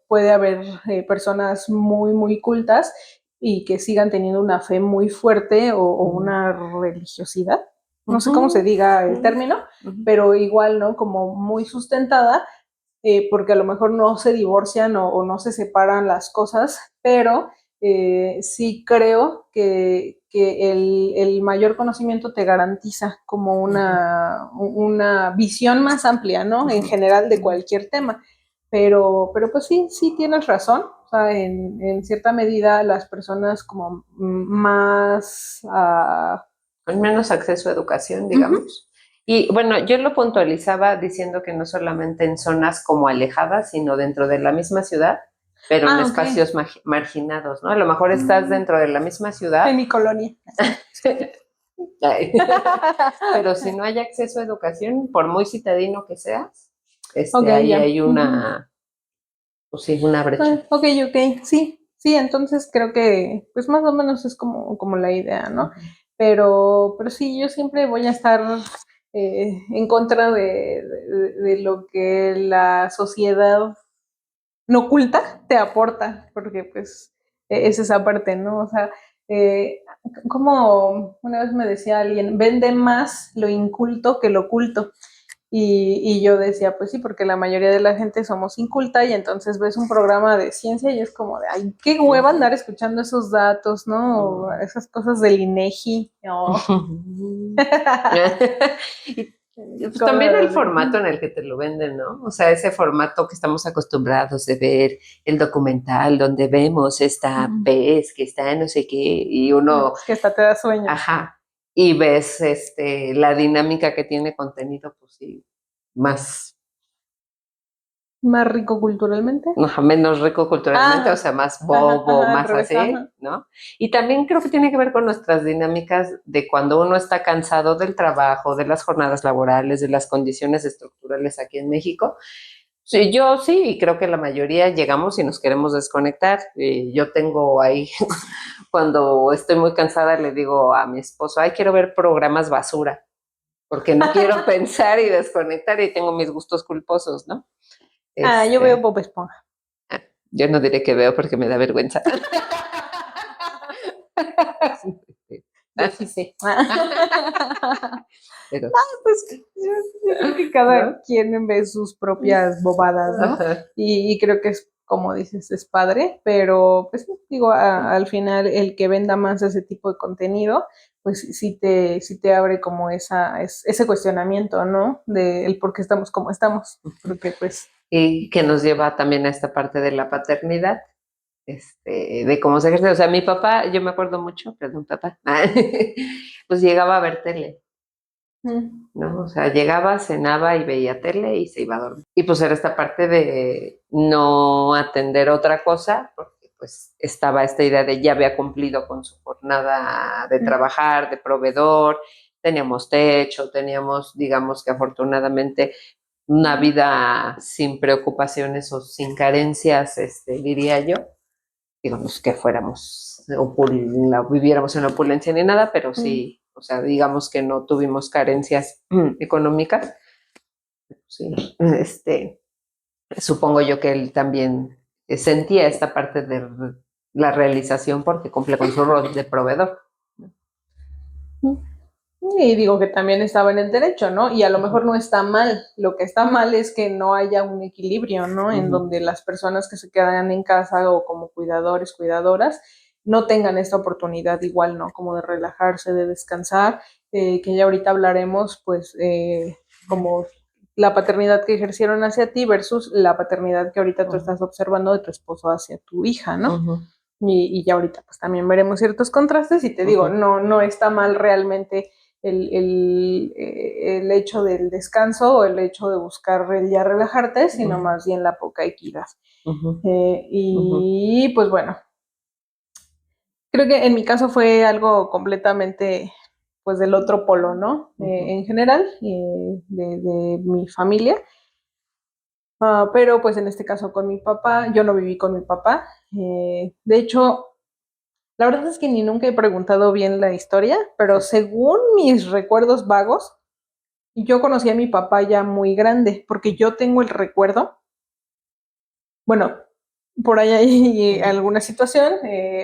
puede haber personas muy cultas y que sigan teniendo una fe muy fuerte o una religiosidad, no sé cómo se diga el término, pero igual, ¿no? Como muy sustentada, porque a lo mejor no se divorcian o no se separan las cosas, pero sí creo que el mayor conocimiento te garantiza como una visión más amplia, ¿no? En general de cualquier tema. Pero pues sí tienes razón. O sea, en cierta medida las personas como más... con menos acceso a educación, digamos. Y bueno, yo lo puntualizaba diciendo que no solamente en zonas como alejadas, sino dentro de la misma ciudad, pero en espacios marginados, ¿no? A lo mejor estás dentro de la misma ciudad. En mi colonia. Pero si no hay acceso a educación, por muy citadino que seas, ahí hay una, pues sí, una brecha. Ok, sí, entonces creo que pues más o menos es como la idea, ¿no? Pero sí, yo siempre voy a estar en contra de lo que la sociedad no oculta te aporta, porque pues es esa parte, ¿no? O sea, como una vez me decía alguien, vende más lo inculto que lo oculto. Y yo decía, pues sí, porque la mayoría de la gente somos inculta y entonces ves un programa de ciencia y es como de, ay, qué hueva andar escuchando esos datos, ¿no? O esas cosas del INEGI. No. Pues también el formato en el que te lo venden, ¿no? O sea, ese formato que estamos acostumbrados de ver, el documental donde vemos esta pez que está en no sé qué y uno... Es que hasta te da sueño. Ajá. Y ves la dinámica que tiene contenido, pues sí, más rico culturalmente. Menos rico culturalmente, o sea, más bobo, más así, ¿no? Y también creo que tiene que ver con nuestras dinámicas de cuando uno está cansado del trabajo, de las jornadas laborales, de las condiciones estructurales aquí en México. Sí, yo sí, y creo que la mayoría llegamos y nos queremos desconectar. Yo tengo ahí, cuando estoy muy cansada, le digo a mi esposo, ay, quiero ver programas basura, porque no quiero pensar y desconectar y tengo mis gustos culposos, ¿no? Yo veo Bob Esponja. Yo no diré que veo porque me da vergüenza. Yo sí sé. Pero, pues yo creo que cada quien ve sus propias bobadas, ¿no? Y creo que es, como dices, es padre, pero pues digo, al final el que venda más ese tipo de contenido, pues sí te abre como ese cuestionamiento, ¿no? De el por qué estamos como estamos, porque pues... Y que nos lleva también a esta parte de la paternidad, de cómo se ejerce. O sea, mi papá, yo me acuerdo mucho, perdón, papá, pues llegaba a ver tele, ¿no? O sea, llegaba, cenaba y veía tele y se iba a dormir. Y pues era esta parte de no atender otra cosa, porque pues estaba esta idea de ya había cumplido con su jornada de trabajar, de proveedor, teníamos techo, teníamos, digamos que afortunadamente, una vida sin preocupaciones o sin carencias, diría yo. Digamos que viviéramos en la opulencia ni nada, pero sí, o sea, digamos que no tuvimos carencias económicas. Sí, supongo yo que él también sentía esta parte de la realización porque cumple con su rol de proveedor. Y digo que también estaba en el derecho, ¿no? Y a lo mejor no está mal. Lo que está mal es que no haya un equilibrio, ¿no? En donde las personas que se quedan en casa o como cuidadores, cuidadoras, no tengan esta oportunidad igual, ¿no? Como de relajarse, de descansar, que ya ahorita hablaremos, pues, como la paternidad que ejercieron hacia ti versus la paternidad que ahorita tú estás observando de tu esposo hacia tu hija, ¿no? Y ya ahorita pues también veremos ciertos contrastes y te digo, no está mal realmente el hecho del descanso o el hecho de buscar el ya relajarte, sino más bien la poca equidad. Y pues bueno, creo que en mi caso fue algo completamente pues del otro polo, ¿no? En general, de mi familia. Pero pues en este caso con mi papá, yo no viví con mi papá. De hecho, la verdad es que ni nunca he preguntado bien la historia, pero según mis recuerdos vagos, yo conocí a mi papá ya muy grande, porque yo tengo el recuerdo, bueno, por ahí hay alguna situación,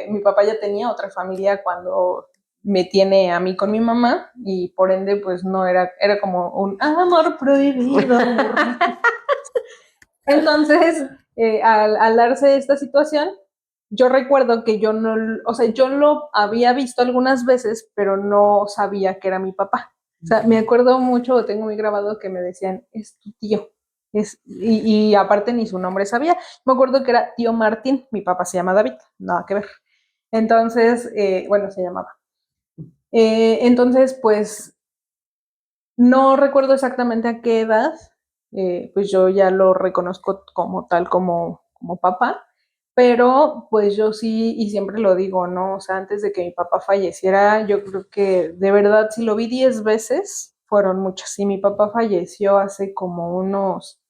mi papá ya tenía otra familia cuando me tiene a mí con mi mamá y por ende pues no era como un amor prohibido. Entonces, al darse esta situación, yo recuerdo que yo no, o sea, yo lo había visto algunas veces, pero no sabía que era mi papá. O sea, me acuerdo mucho, tengo muy grabado que me decían, es tu tío. Y aparte ni su nombre sabía. Me acuerdo que era tío Martín, mi papá se llama David, nada que ver. Entonces, bueno, se llamaba. Entonces, pues, no recuerdo exactamente a qué edad, pues yo ya lo reconozco como tal, como papá, pero pues yo sí, y siempre lo digo, ¿no? O sea, antes de que mi papá falleciera, yo creo que de verdad, si lo vi 10 veces, fueron muchas. Y mi papá falleció hace como unos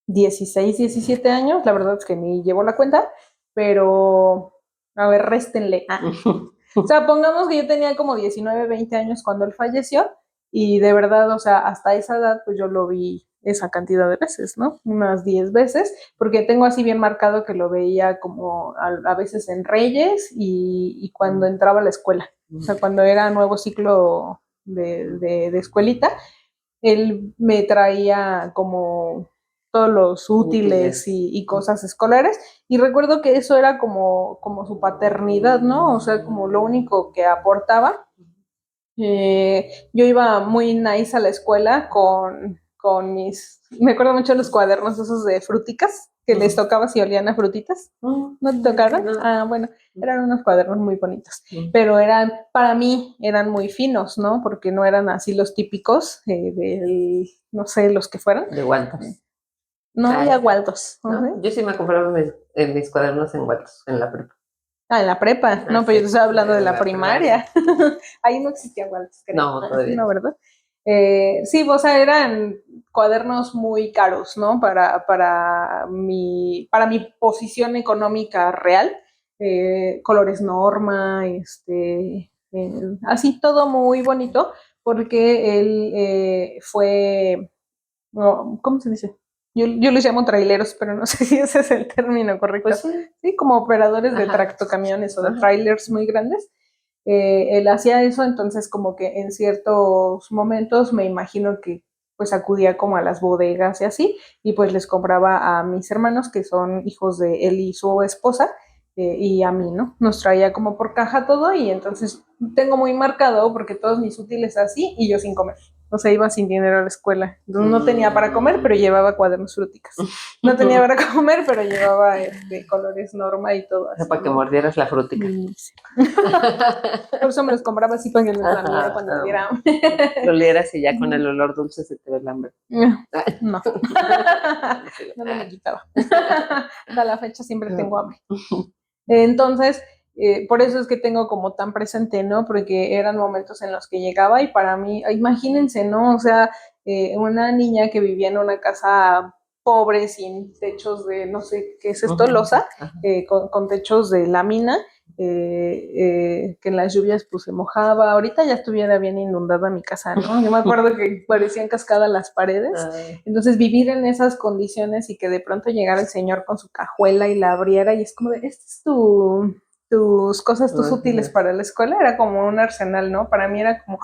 16, 17 años, la verdad es que ni llevo la cuenta, pero a ver, réstenle. O sea, pongamos que yo tenía como 19, 20 años cuando él falleció y de verdad, o sea, hasta esa edad pues yo lo vi esa cantidad de veces, ¿no? Unas 10 veces, porque tengo así bien marcado que lo veía como a veces en Reyes y cuando entraba a la escuela, o sea, cuando era nuevo ciclo de escuelita, él me traía como todos los útiles y cosas escolares y recuerdo que eso era como su paternidad, ¿no? O sea, como lo único que aportaba. Yo iba muy nice a la escuela con me acuerdo mucho de los cuadernos esos de fruticas, que les tocaba si olían a frutitas. ¿No te tocaron? Ah, bueno, eran unos cuadernos muy bonitos, pero para mí, eran muy finos, ¿no? Porque no eran así los típicos no sé, los que fueran. De Waldos. No había Waldos. ¿No? Yo sí me compraba mis cuadernos en Waldos, en la prepa. En la prepa. No, pero yo te estoy hablando de la primaria. Ahí no existía Waldos, creo. No, todavía. No, ¿verdad? Sí, o sea, eran cuadernos muy caros, ¿no? Para mi posición económica real. Colores norma, así todo muy bonito, porque él fue, ¿cómo se dice? Yo les llamo traileros, pero no sé si ese es el término correcto. Pues sí. Sí, como operadores de tractocamiones o de trailers muy grandes. Él hacía eso, entonces como que en ciertos momentos me imagino que pues acudía como a las bodegas y así, y pues les compraba a mis hermanos, que son hijos de él y su esposa, y a mí, ¿no? Nos traía como por caja todo y entonces tengo muy marcado porque todos mis útiles así y yo sin comer. O sea, iba sin dinero a la escuela. Entonces no tenía para comer, pero llevaba cuadernos fruticas. No tenía para comer, pero llevaba colores norma y todo. O sea, para que mordieras la frutica. Por eso me los compraba así para que no lamiera cuando me diera hambre. Lo lieras y ya con el olor dulce se te ve el hambre. No. No me quitaba. Hasta la fecha siempre tengo hambre. Entonces, por eso es que tengo como tan presente, ¿no? Porque eran momentos en los que llegaba y para mí, imagínense, ¿no? O sea, una niña que vivía en una casa pobre, sin techos de, no sé qué es esto, losa, con techos de lámina, que en las lluvias pues se mojaba. Ahorita ya estuviera bien inundada mi casa, ¿no? Yo me acuerdo que parecían cascadas las paredes. Entonces vivir en esas condiciones y que de pronto llegara el señor con su cajuela y la abriera y es como de, este es tus cosas, tus útiles para la escuela, era como un arsenal, ¿no? Para mí era como,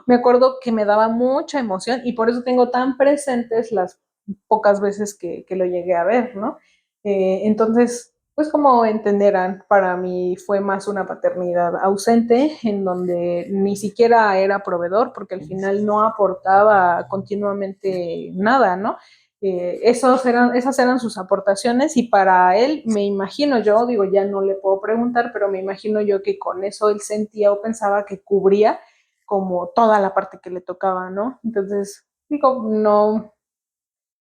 me acuerdo que me daba mucha emoción y por eso tengo tan presentes las pocas veces que lo llegué a ver, ¿no? Entonces, pues como entenderán, para mí fue más una paternidad ausente en donde ni siquiera era proveedor porque al final no aportaba continuamente nada, ¿no? Esas eran sus aportaciones y para él, me imagino yo, digo, ya no le puedo preguntar, pero me imagino yo que con eso él sentía o pensaba que cubría como toda la parte que le tocaba, ¿no? Entonces, digo, no,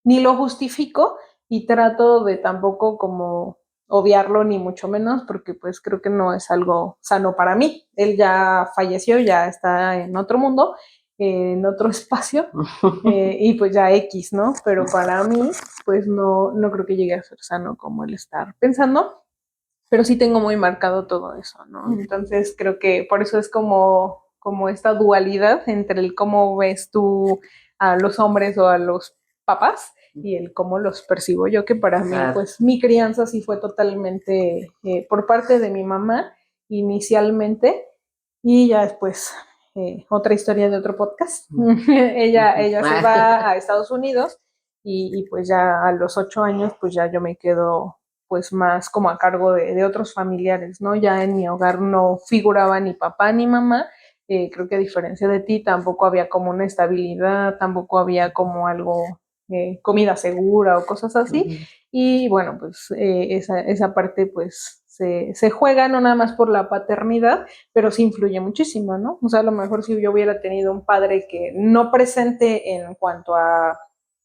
ni lo justifico y trato de tampoco como obviarlo ni mucho menos porque pues creo que no es algo sano para mí. Él ya falleció, ya está en otro mundo, en otro espacio y pues ya X, ¿no? Pero para mí pues no creo que llegue a ser sano como el estar pensando, pero sí tengo muy marcado todo eso, ¿no? Entonces creo que por eso es como esta dualidad entre el cómo ves tú a los hombres o a los papás y el cómo los percibo yo, que para mí, pues mi crianza sí fue totalmente por parte de mi mamá inicialmente y ya después otra historia de otro podcast. ella se va a Estados Unidos y pues ya a los 8 años pues ya yo me quedo pues más como a cargo de otros familiares, ¿no? Ya en mi hogar no figuraba ni papá ni mamá. Creo que a diferencia de ti tampoco había como una estabilidad, tampoco había como algo, comida segura o cosas así. Uh-huh. Y bueno, pues esa parte pues se juega no nada más por la paternidad, pero sí influye muchísimo, ¿no? O sea, a lo mejor si yo hubiera tenido un padre que no presente en cuanto a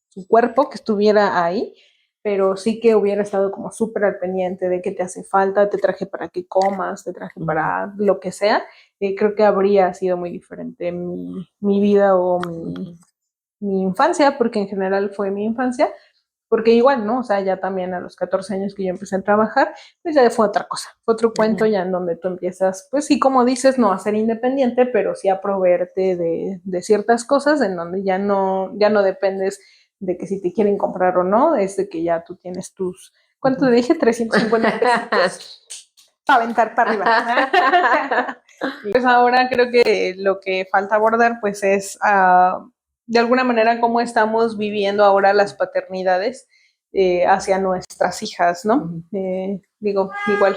su cuerpo, que estuviera ahí, pero sí que hubiera estado como súper al pendiente de qué te hace falta, te traje para que comas, te traje para lo que sea, creo que habría sido muy diferente mi vida o mi infancia, porque en general fue mi infancia, porque igual, ¿no? O sea, ya también a los 14 años que yo empecé a trabajar, pues ya fue otra cosa, fue otro cuento ya en donde tú empiezas, pues sí, como dices, no a ser independiente, pero sí a proveerte de ciertas cosas en donde ya no dependes de que si te quieren comprar o no, es de que ya tú tienes tus, ¿cuánto te dije? 350 pesos para aventar para arriba. Y pues ahora creo que lo que falta abordar pues es de alguna manera cómo estamos viviendo ahora las paternidades hacia nuestras hijas, ¿no? Digo, igual,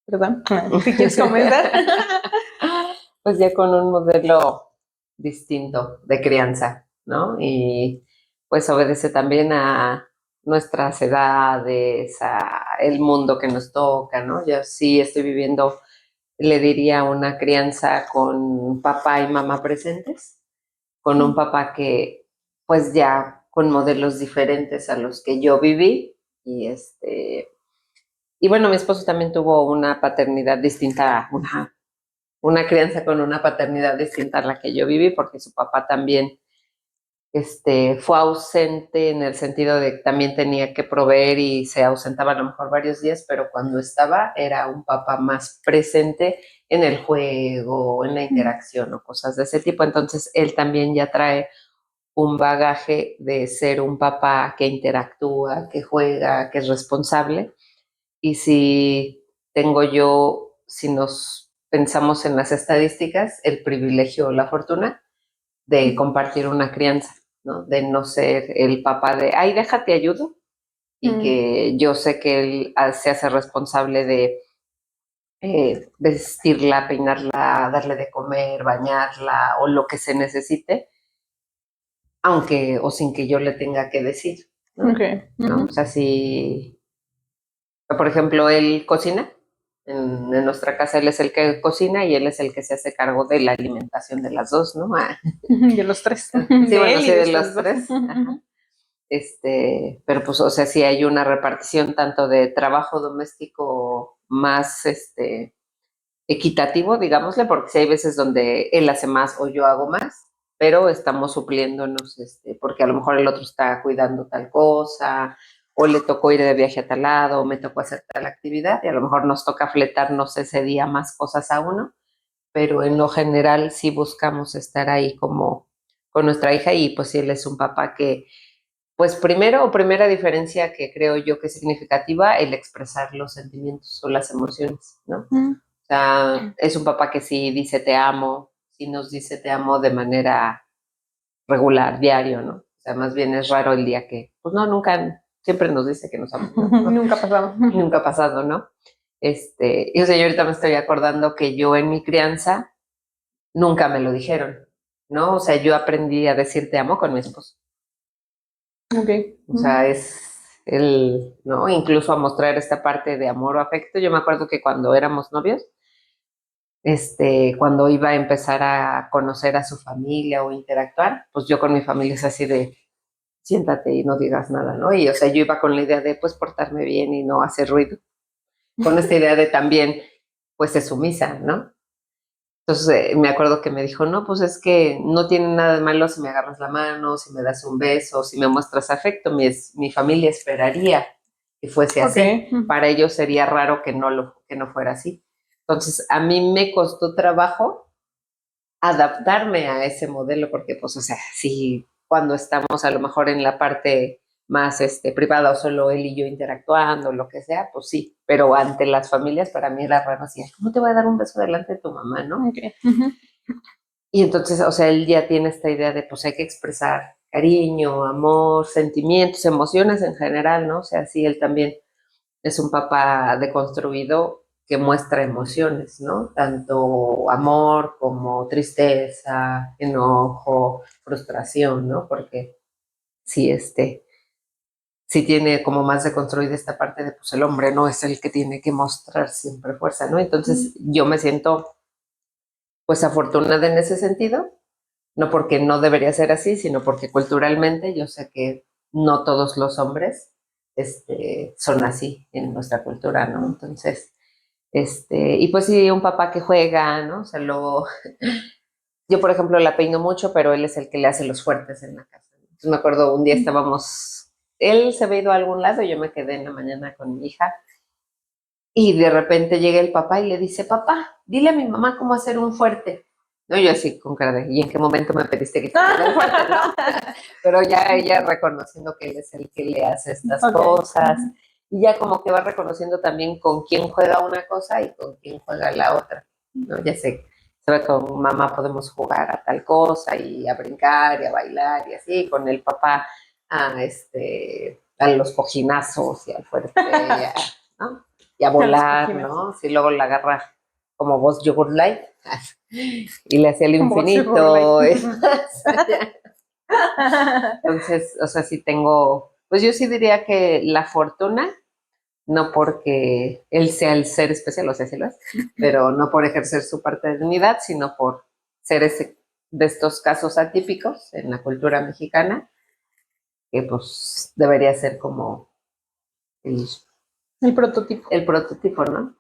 ¿verdad? ¿Qué quieres comentar? Pues ya con un modelo distinto de crianza, ¿no? Y pues obedece también a nuestras edades, a el mundo que nos toca, ¿no? Yo sí estoy viviendo, le diría, una crianza con papá y mamá presentes, con un papá que pues ya con modelos diferentes a los que yo viví y bueno, mi esposo también tuvo una paternidad distinta, una crianza con una paternidad distinta a la que yo viví, porque su papá también fue ausente en el sentido de que también tenía que proveer y se ausentaba a lo mejor varios días, pero cuando estaba era un papá más presente en el juego, en la interacción o cosas de ese tipo. Entonces él también ya trae un bagaje de ser un papá que interactúa, que juega, que es responsable. Y si nos pensamos en las estadísticas, el privilegio o la fortuna de compartir una crianza, ¿no? De no ser el papá de, ay, déjate ayudo, y que yo sé que él se hace responsable de vestirla, peinarla, darle de comer, bañarla o lo que se necesite, aunque o sin que yo le tenga que decir, ¿no? Okay. ¿No? O sea, si, por ejemplo, él cocina, en nuestra casa él es el que cocina y él es el que se hace cargo de la alimentación de las dos, ¿no? De los tres. Sí, bueno, sí, de los tres. Ajá. Pero pues, o sea, sí hay una repartición tanto de trabajo doméstico más equitativo, digámosle, porque sí hay veces donde él hace más o yo hago más, pero estamos supliéndonos, porque a lo mejor el otro está cuidando tal cosa, o le tocó ir de viaje a tal lado, o me tocó hacer tal actividad, y a lo mejor nos toca fletarnos ese día más cosas a uno, pero en lo general sí buscamos estar ahí como con nuestra hija, y pues sí, él es un papá que, pues primera diferencia que creo yo que es significativa, el expresar los sentimientos o las emociones, ¿no? O sea, es un papá que sí dice te amo, sí nos dice te amo de manera regular, diario, ¿no? O sea, más bien es raro el día que, pues no, nunca, siempre nos dice que nos ama, ¿no? Nunca ha pasado. Nunca ha pasado, ¿no? Y o sea, yo ahorita me estoy acordando que yo en mi crianza nunca me lo dijeron, ¿no? O sea, yo aprendí a decir te amo con mi esposo. Okay. O sea, es ¿no? Incluso a mostrar esta parte de amor o afecto. Yo me acuerdo que cuando éramos novios, cuando iba a empezar a conocer a su familia o interactuar, pues yo con mi familia es así de siéntate y no digas nada, ¿no? Y o sea, yo iba con la idea de pues portarme bien y no hacer ruido, con esta idea de también pues ser sumisa, ¿no? Entonces me acuerdo que me dijo, no, pues es que no tiene nada de malo si me agarras la mano, si me das un beso, si me muestras afecto, mi familia esperaría que fuese así. Para ellos sería raro que no fuera así. Entonces a mí me costó trabajo adaptarme a ese modelo, porque pues, o sea, sí, cuando estamos a lo mejor en la parte más privada o solo él y yo interactuando, lo que sea, pues sí, pero ante las familias para mí era raro así, ¿cómo te voy a dar un beso delante de tu mamá, no? Okay. Y entonces, o sea, él ya tiene esta idea de pues hay que expresar cariño, amor, sentimientos, emociones en general, ¿no? O sea, sí, él también es un papá deconstruido que muestra emociones, ¿no? Tanto amor como tristeza, enojo, frustración, ¿no? Porque sí, sí tiene como más deconstruida esta parte de, pues el hombre no es el que tiene que mostrar siempre fuerza, ¿no? Entonces yo me siento, pues, afortunada en ese sentido, no porque no debería ser así, sino porque culturalmente yo sé que no todos los hombres son así en nuestra cultura, ¿no? Entonces, y pues sí, un papá que juega, ¿no? O sea, luego, yo por ejemplo la peino mucho, pero él es el que le hace los fuertes en la casa. Entonces me acuerdo un día estábamos, él se había ido a algún lado y yo me quedé en la mañana con mi hija y de repente llega el papá y le dice, papá, dile a mi mamá cómo hacer un fuerte. No, yo así con cara de, ¿y en qué momento me pediste que te haga un fuerte? No. Pero ya ella reconociendo que él es el que le hace estas cosas y ya como que va reconociendo también con quién juega una cosa y con quién juega la otra. ¿No? Ya sé, sabe, con mamá podemos jugar a tal cosa y a brincar y a bailar y así, con el papá a los cojinazos y al fuerte, ¿no? Y a volar, ¿no? Si luego la agarra como voz yogurt light y le hacía el infinito. Entonces, o sea, sí tengo, pues yo sí diría que la fortuna, no porque él sea el ser especial, o sea, sí lo es, pero no por ejercer su paternidad, sino por ser ese de estos casos atípicos en la cultura mexicana, que pues debería ser como el, el prototipo, ¿no?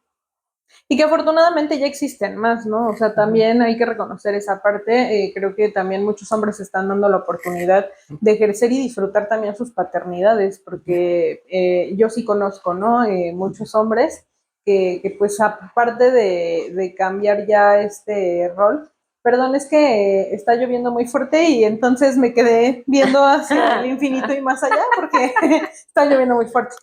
Y que afortunadamente ya existen más, ¿no? O sea, también hay que reconocer esa parte. Creo que también muchos hombres están dando la oportunidad de ejercer y disfrutar también sus paternidades, porque yo sí conozco, ¿no? Muchos hombres que pues aparte de cambiar ya este rol, perdón, es que está lloviendo muy fuerte y entonces me quedé viendo hacia el infinito y más allá porque está lloviendo muy fuerte.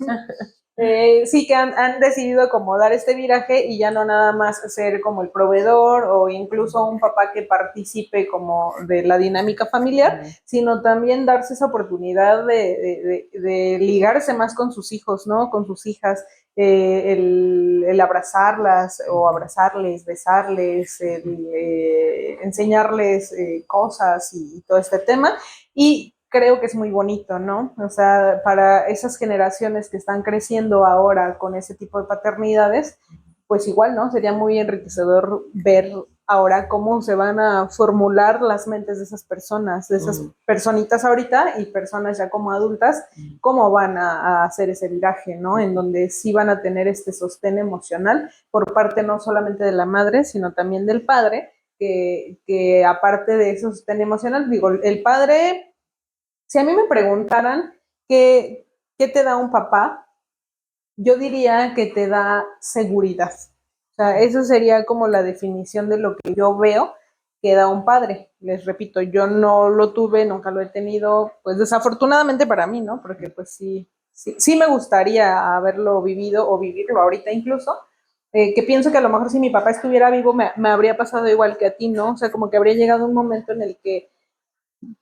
Sí que han decidido como dar este viraje y ya no nada más ser como el proveedor o incluso un papá que participe como de la dinámica familiar, sino también darse esa oportunidad de ligarse más con sus hijos, ¿no? Con sus hijas, el abrazarlas o abrazarles, besarles, enseñarles cosas y todo este tema. Y creo que es muy bonito, ¿no? O sea, para esas generaciones que están creciendo ahora con ese tipo de paternidades, pues igual, ¿no? Sería muy enriquecedor ver ahora cómo se van a formular las mentes de esas personas, de esas personitas ahorita y personas ya como adultas, cómo van a hacer ese viraje, ¿no? En donde sí van a tener este sostén emocional por parte no solamente de la madre, sino también del padre, que aparte de ese sostén emocional, digo, el padre, si a mí me preguntaran qué te da un papá, yo diría que te da seguridad. O sea, eso sería como la definición de lo que yo veo que da un padre. Les repito, yo no lo tuve, nunca lo he tenido, pues desafortunadamente para mí, ¿no? Porque pues sí me gustaría haberlo vivido o vivirlo ahorita incluso, que pienso que a lo mejor si mi papá estuviera vivo me habría pasado igual que a ti, ¿no? O sea, como que habría llegado un momento en el que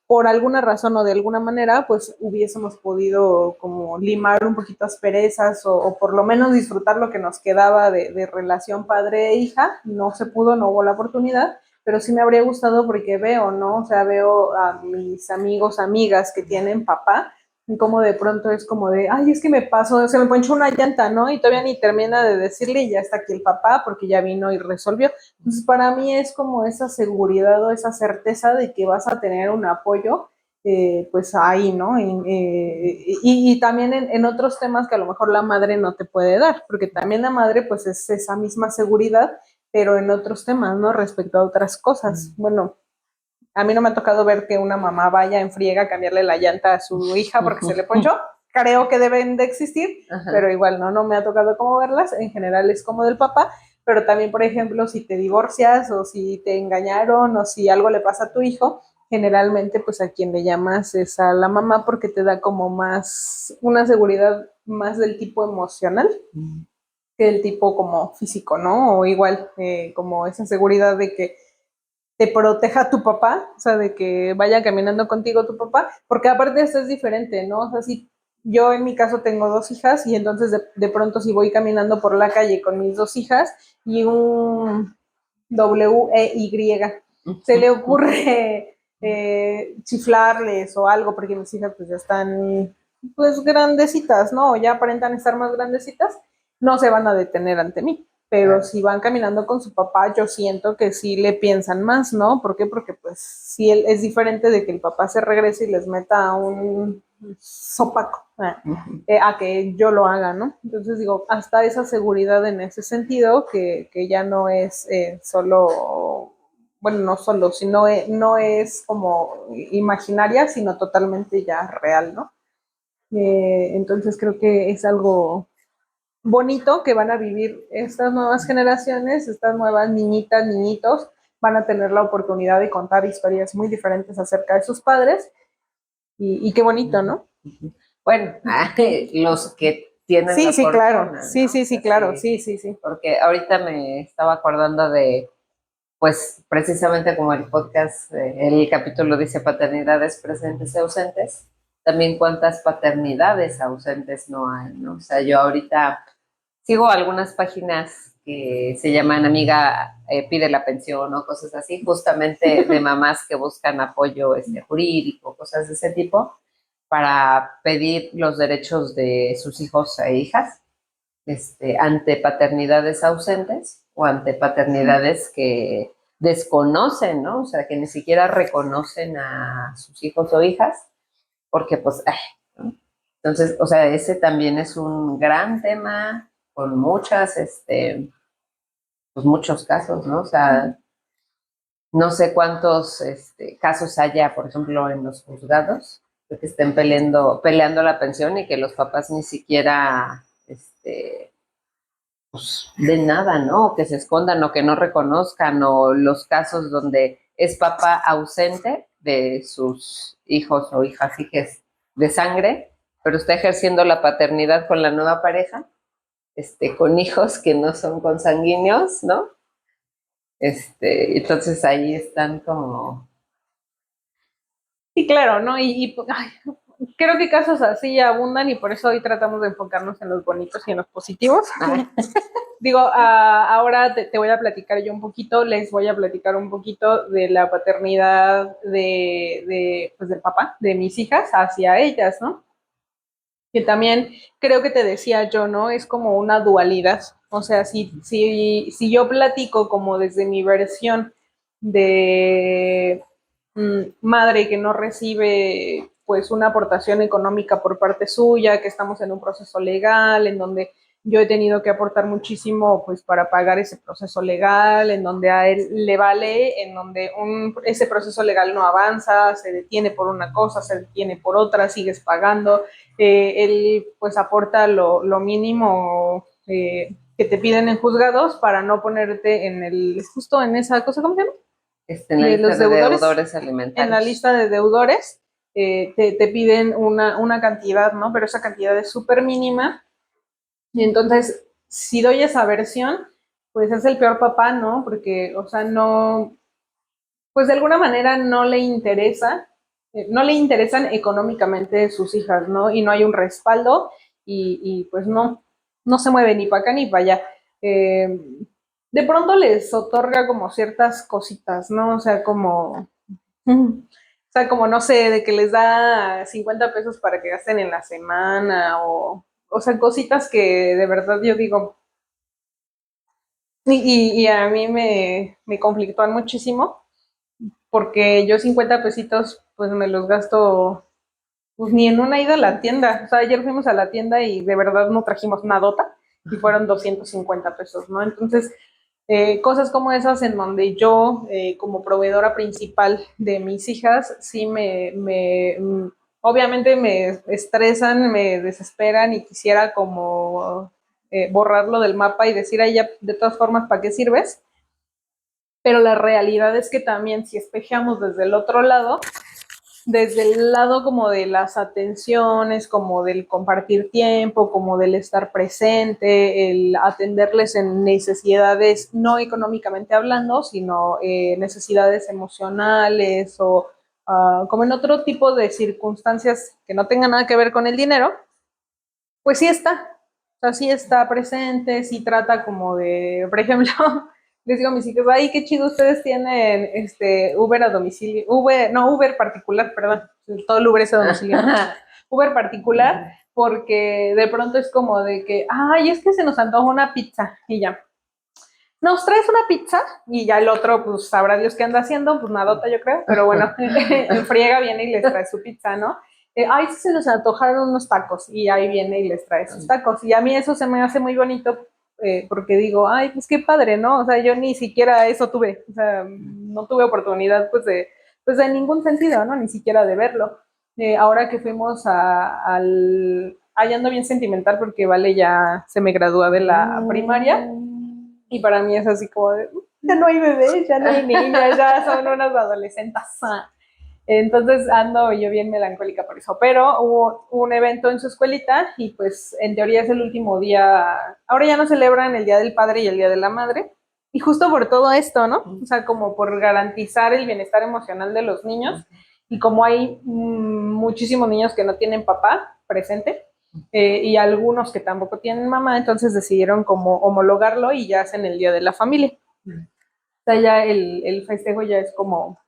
por alguna razón o de alguna manera, pues hubiésemos podido como limar un poquito asperezas o por lo menos disfrutar lo que nos quedaba de relación padre e hija. No se pudo, no hubo la oportunidad, pero sí me habría gustado porque veo, ¿no? O sea, veo a mis amigos, amigas que tienen papá y como de pronto es como de, ay, es que me pasó, se me ponchó una llanta, ¿no? Y todavía ni termina de decirle y ya está aquí el papá porque ya vino y resolvió. Entonces, para mí es como esa seguridad o esa certeza de que vas a tener un apoyo, pues ahí, ¿no? Y también en otros temas que a lo mejor la madre no te puede dar, porque también la madre, pues es esa misma seguridad, pero en otros temas, ¿no? Respecto a otras cosas. Bueno, a mí no me ha tocado ver que una mamá vaya en friega a cambiarle la llanta a su hija porque se le ponchó. Creo que deben de existir, pero igual no me ha tocado como verlas. En general es como del papá, pero también, por ejemplo, si te divorcias o si te engañaron o si algo le pasa a tu hijo, generalmente pues a quien le llamas es a la mamá porque te da como más, una seguridad más del tipo emocional que del tipo como físico, ¿no? O igual como esa seguridad de que te proteja tu papá, o sea, de que vaya caminando contigo tu papá, porque aparte esto es diferente, ¿no? O sea, si yo en mi caso tengo 2 hijas y entonces de pronto si voy caminando por la calle con mis 2 hijas y un WEY se le ocurre chiflarles o algo, porque mis hijas pues ya están pues grandecitas, ¿no? O ya aparentan estar más grandecitas, no se van a detener ante mí. Pero si van caminando con su papá, yo siento que sí le piensan más, ¿no? ¿Por qué? Porque pues sí es diferente de que el papá se regrese y les meta un sopaco a que yo lo haga, ¿no? Entonces digo, hasta esa seguridad en ese sentido, que ya no es solo, bueno, no solo, sino no es como imaginaria, sino totalmente ya real, ¿no? Entonces creo que es algo bonito que van a vivir estas nuevas generaciones, estas nuevas niñitas, niñitos, van a tener la oportunidad de contar historias muy diferentes acerca de sus padres y qué bonito, ¿no? Bueno, los que tienen sí, la sí, fortuna, claro, ¿no? sí, sí, sí, claro, sí, sí, sí. Porque ahorita me estaba acordando de, pues precisamente como el podcast, el capítulo dice paternidades presentes y ausentes, también cuántas paternidades ausentes no hay, ¿no? O sea, yo ahorita sigo algunas páginas que se llaman Amiga pide la pensión o cosas así, justamente de mamás que buscan apoyo jurídico, cosas de ese tipo, para pedir los derechos de sus hijos e hijas ante paternidades ausentes o ante paternidades que desconocen, ¿no? O sea, que ni siquiera reconocen a sus hijos o hijas, porque pues, ¿no? Entonces, o sea, ese también es un gran tema con muchas, pues muchos casos, ¿no? O sea, no sé cuántos casos haya, por ejemplo, en los juzgados, de que estén peleando la pensión y que los papás ni siquiera, pues, de nada, ¿no? O que se escondan o que no reconozcan, o los casos donde es papá ausente de sus hijos o hijas de sangre, pero está ejerciendo la paternidad con la nueva pareja, con hijos que no son consanguíneos, ¿no? Entonces ahí están como... Sí, claro, ¿no? Ay, creo que casos así abundan y por eso hoy tratamos de enfocarnos en los bonitos y en los positivos. Digo, ahora te voy a platicar yo un poquito, les voy a platicar un poquito de la paternidad pues del papá, de mis hijas hacia ellas, ¿no? Que también creo que te decía yo, ¿no? Es como una dualidad. O sea, si yo platico como desde mi versión de madre que no recibe pues una aportación económica por parte suya, que estamos en un proceso legal, en donde yo he tenido que aportar muchísimo pues para pagar ese proceso legal, en donde a él le vale, en donde ese proceso legal no avanza, se detiene por una cosa, se detiene por otra, sigues pagando, él pues aporta lo mínimo que te piden en juzgados para no ponerte justo en esa cosa, ¿cómo se llama? En la lista de deudores alimentarios. En la lista de deudores te piden una cantidad, ¿no? Pero esa cantidad es súper mínima. Y entonces, si doy esa versión, pues es el peor papá, ¿no? Porque, o sea, no, pues de alguna manera no le interesan económicamente sus hijas, ¿no? Y no hay un respaldo y pues no se mueve ni para acá ni para allá. De pronto les otorga como ciertas cositas, ¿no? O sea, como no sé, de que les da 50 pesos para que gasten en la semana o sea, cositas que de verdad yo digo, y a mí me conflictúan muchísimo porque yo 50 pesitos pues me los gasto pues ni en una ida a la tienda. O sea, ayer fuimos a la tienda y de verdad no trajimos nadota y fueron 250 pesos, ¿no? Entonces, cosas como esas en donde yo, como proveedora principal de mis hijas, sí obviamente me estresan, me desesperan y quisiera como borrarlo del mapa y decir, ay, ya, de todas formas, ¿para qué sirves? Pero la realidad es que también si espejeamos desde el otro lado, desde el lado como de las atenciones, como del compartir tiempo, como del estar presente, el atenderles en necesidades no económicamente hablando, sino necesidades emocionales o como en otro tipo de circunstancias que no tengan nada que ver con el dinero, pues sí está. O sea, sí está presente, sí trata como de, por ejemplo, les digo a mis hijos, ay, qué chido, ustedes tienen Uber a domicilio, Uber particular, perdón, todo el Uber es a domicilio, Uber particular, porque de pronto es como de que, ay, es que se nos antoja una pizza, y ya, ¿nos traes una pizza? Y ya el otro, pues sabrá Dios qué anda haciendo, pues nadota yo creo, pero bueno, en friega viene y les trae su pizza, ¿no? Ay, sí se nos antojaron unos tacos, y ahí viene y les trae sus tacos, y a mí eso se me hace muy bonito, porque digo, ay, pues qué padre, ¿no? O sea, yo ni siquiera eso tuve, o sea, no tuve oportunidad, pues de ningún sentido, ¿no? Ni siquiera de verlo. Ahora que fuimos ahí ando bien sentimental porque Vale ya se me gradúa de la primaria, y para mí es así como de, ya no hay bebés, ya no hay niñas, ya son unas adolescentes. Entonces ando yo bien melancólica por eso, pero hubo un evento en su escuelita y pues en teoría es el último día, ahora ya no celebran el Día del Padre y el Día de la Madre, y justo por todo esto, ¿no? O sea, como por garantizar el bienestar emocional de los niños, y como hay muchísimos niños que no tienen papá presente, y algunos que tampoco tienen mamá, entonces decidieron como homologarlo y ya hacen el Día de la Familia. O sea, ya el festejo ya es como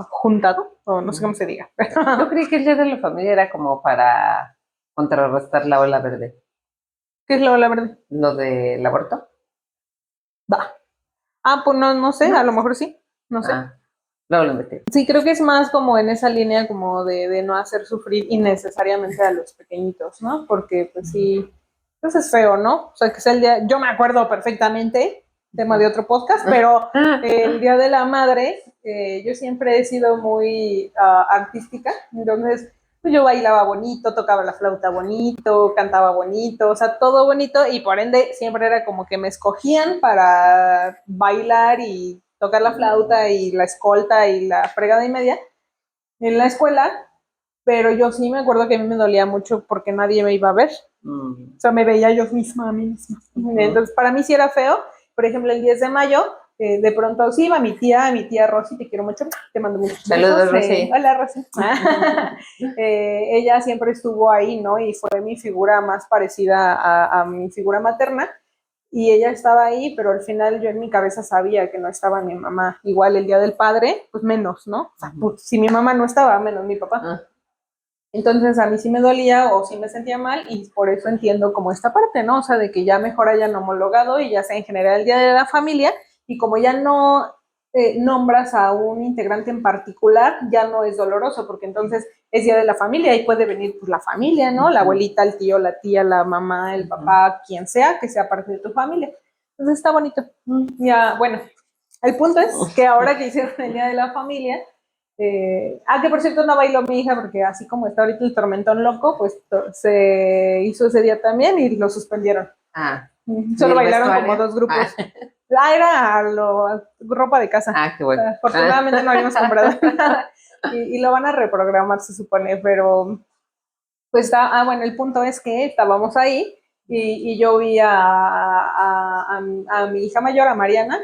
juntado, o no sé cómo se diga. Yo creí que el Día de la Familia era como para contrarrestar la ola verde. ¿Qué es la ola verde? ¿Lo del aborto? Va. Pues no sé, a lo mejor sí, no sé. Luego lo investigo. Sí, creo que es más como en esa línea como de no hacer sufrir innecesariamente a los pequeñitos, ¿no? Porque pues sí, pues es feo, ¿no? O sea, que sea el día, yo me acuerdo perfectamente, tema de otro podcast, pero el Día de la Madre, yo siempre he sido muy artística, entonces pues yo bailaba bonito, tocaba la flauta bonito, cantaba bonito, o sea, todo bonito, y por ende siempre era como que me escogían para bailar y tocar la flauta y la escolta y la fregada y media en la escuela, pero yo sí me acuerdo que a mí me dolía mucho porque nadie me iba a ver. O sea, me veía yo misma a mí misma. Entonces, para mí sí era feo. Por ejemplo, el 10 de mayo, de pronto sí iba mi tía Rosy, te quiero mucho, te mando muchos saludos, Rosy. Hola, Rosy. Ella siempre estuvo ahí, ¿no? Y fue mi figura más parecida a mi figura materna. Y ella estaba ahí, pero al final yo en mi cabeza sabía que no estaba mi mamá. Igual el Día del Padre, pues menos, ¿no? O sea, pues, si mi mamá no estaba, menos mi papá. Entonces a mí sí me dolía o sí me sentía mal, y por eso entiendo como esta parte, ¿no? O sea, de que ya mejor hayan homologado y ya sea en general el Día de la Familia, y como ya no nombras a un integrante en particular, ya no es doloroso, porque entonces es Día de la Familia y puede venir pues la familia, ¿no? La abuelita, el tío, la tía, la mamá, el papá, quien sea, que sea parte de tu familia. Entonces está bonito. Ya, bueno, el punto es que ahora que hicieron el Día de la Familia, que por cierto no bailó mi hija porque así como está ahorita el tormentón loco, pues se hizo ese día también y lo suspendieron. Solo bailaron como 2 grupos. Era ropa de casa. Qué bueno. Afortunadamente no habíamos comprado nada. Y lo van a reprogramar, se supone, pero pues está, bueno, el punto es que estábamos ahí y yo vi a mi hija mayor, a Mariana,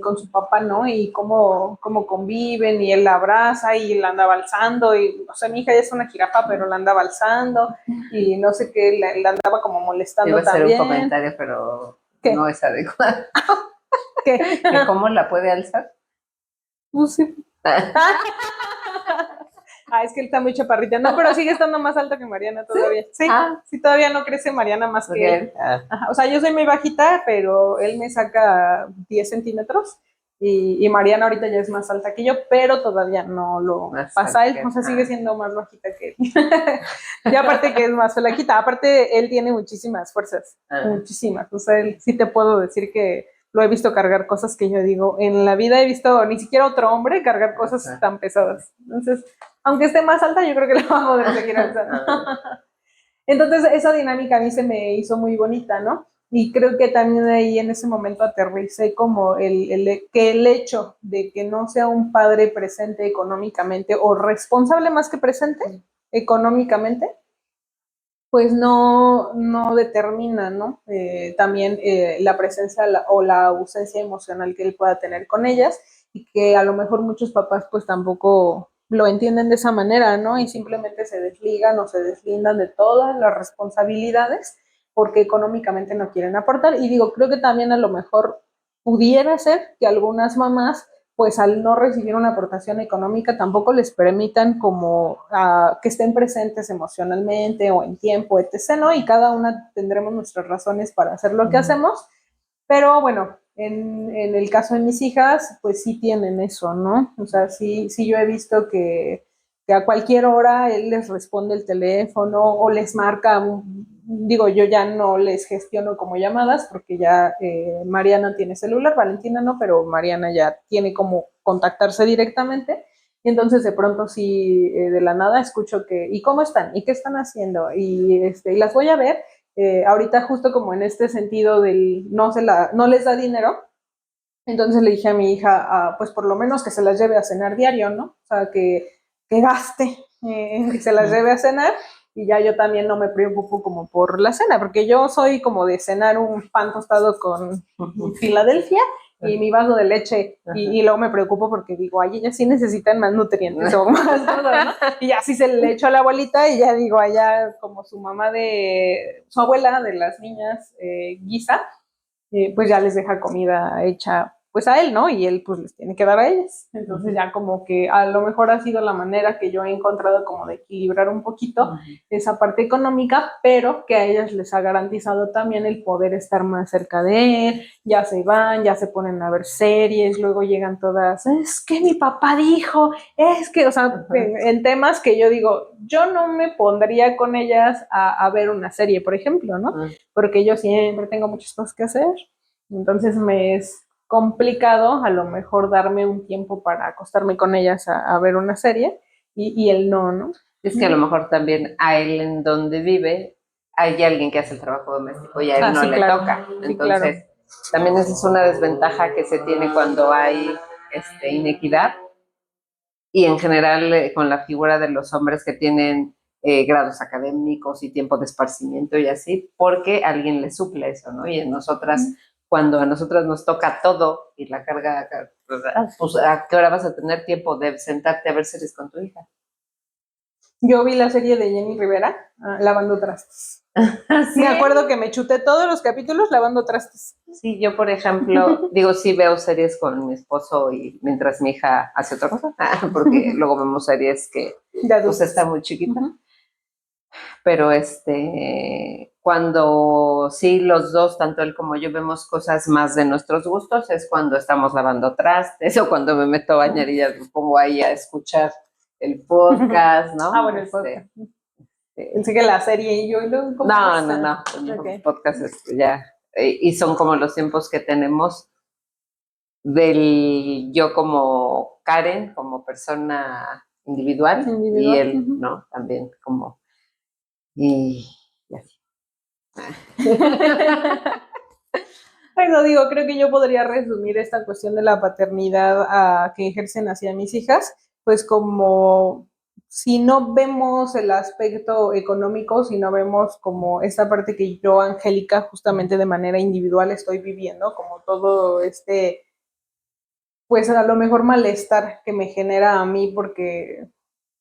con su papá, ¿no? Y cómo conviven, y él la abraza y la anda alzando, y, o sea, mi hija ya es una jirafa, pero la anda alzando, y no sé qué, la andaba como molestando también. Iba a hacer un comentario, pero ¿qué? No es adecuado. ¿Qué? ¿Cómo la puede alzar? Pues sí. Es que él está muy chaparrita. No, pero sigue estando más alta que Mariana todavía. Sí, todavía no crece Mariana más que él. O sea, yo soy muy bajita, pero él me saca 10 centímetros. Y Mariana ahorita ya es más alta que yo, pero todavía no lo pasa él. O sea, sigue siendo más bajita que él. Y aparte que es más flaquita. Aparte, él tiene muchísimas fuerzas. Muchísimas. O sea, él sí te puedo decir que lo he visto cargar cosas que yo digo, en la vida he visto ni siquiera otro hombre cargar cosas tan pesadas. Entonces, aunque esté más alta, yo creo que la va a poder seguir alzando. Entonces, esa dinámica a mí se me hizo muy bonita, ¿no? Y creo que también ahí en ese momento aterricé como que el hecho de que no sea un padre presente económicamente o responsable más que presente económicamente, pues no determina, ¿no? También la presencia o la ausencia emocional que él pueda tener con ellas y que a lo mejor muchos papás pues tampoco lo entienden de esa manera, ¿no? Y simplemente se desligan o se deslindan de todas las responsabilidades porque económicamente no quieren aportar. Y digo, creo que también a lo mejor pudiera ser que algunas mamás pues al no recibir una aportación económica tampoco les permitan como que estén presentes emocionalmente o en tiempo, etc., ¿no? Y cada una tendremos nuestras razones para hacer lo que hacemos, pero bueno, en el caso de mis hijas, pues sí tienen eso, ¿no? O sea, sí yo he visto que a cualquier hora él les responde el teléfono o les marca, digo, yo ya no les gestiono como llamadas porque ya Mariana tiene celular, Valentina no, pero Mariana ya tiene como contactarse directamente. Y entonces de pronto sí, de la nada escucho que, ¿y cómo están? ¿Y qué están haciendo? Y las voy a ver. Ahorita justo como en este sentido del no les da dinero, entonces le dije a mi hija, pues por lo menos que se las lleve a cenar diario, ¿no? O sea, que gaste, que se las lleve a cenar y ya yo también no me preocupo como por la cena, porque yo soy como de cenar un pan tostado con Filadelfia y mi vaso de leche y luego me preocupo porque digo, ay, ellas sí necesitan más nutrientes o más cosas, ¿no? Y así se le echo a la abuelita y ya digo, allá como su mamá su abuela de las niñas, Guisa, pues ya les deja comida hecha pues a él, ¿no? Y él pues les tiene que dar a ellas. Entonces ya como que a lo mejor ha sido la manera que yo he encontrado como de equilibrar un poquito esa parte económica, pero que a ellas les ha garantizado también el poder estar más cerca de él, ya se van, ya se ponen a ver series, luego llegan todas, es que mi papá dijo, es que, o sea, en temas que yo digo, yo no me pondría con ellas a ver una serie, por ejemplo, ¿no? Porque yo siempre tengo muchas cosas que hacer, entonces me es complicado a lo mejor darme un tiempo para acostarme con ellas a ver una serie y él no. Es que a lo mejor también a él en donde vive hay alguien que hace el trabajo doméstico y a él no sí, le claro. toca. Sí, Entonces, claro. también esa es una desventaja que se tiene cuando hay inequidad y en general con la figura de los hombres que tienen grados académicos y tiempo de esparcimiento y así, porque alguien les suple eso, ¿no? Y en nosotras, cuando a nosotras nos toca todo y la carga, pues ¿a qué hora vas a tener tiempo de sentarte a ver series con tu hija? Yo vi la serie de Jenny Rivera, lavando trastes. ¿Sí? Me acuerdo que me chuté todos los capítulos lavando trastes. Sí, yo por ejemplo, digo, sí veo series con mi esposo y mientras mi hija hace otra cosa, porque luego vemos series que pues está muy chiquita. Pero cuando sí los dos, tanto él como yo, vemos cosas más de nuestros gustos, es cuando estamos lavando trastes o cuando me meto a bañar y ya me pongo ahí a escuchar el podcast, ¿no? Bueno, el podcast. Pensé que la serie y yo. No. Okay. El podcast ya. Y son como los tiempos que tenemos del yo como Karen, como persona individual. Y él, ¿no? También como. Y así. Bueno, digo, creo que yo podría resumir esta cuestión de la paternidad que ejercen hacia mis hijas, pues como si no vemos el aspecto económico, si no vemos como esta parte que yo, Angélica, justamente de manera individual estoy viviendo, como todo pues a lo mejor malestar que me genera a mí, porque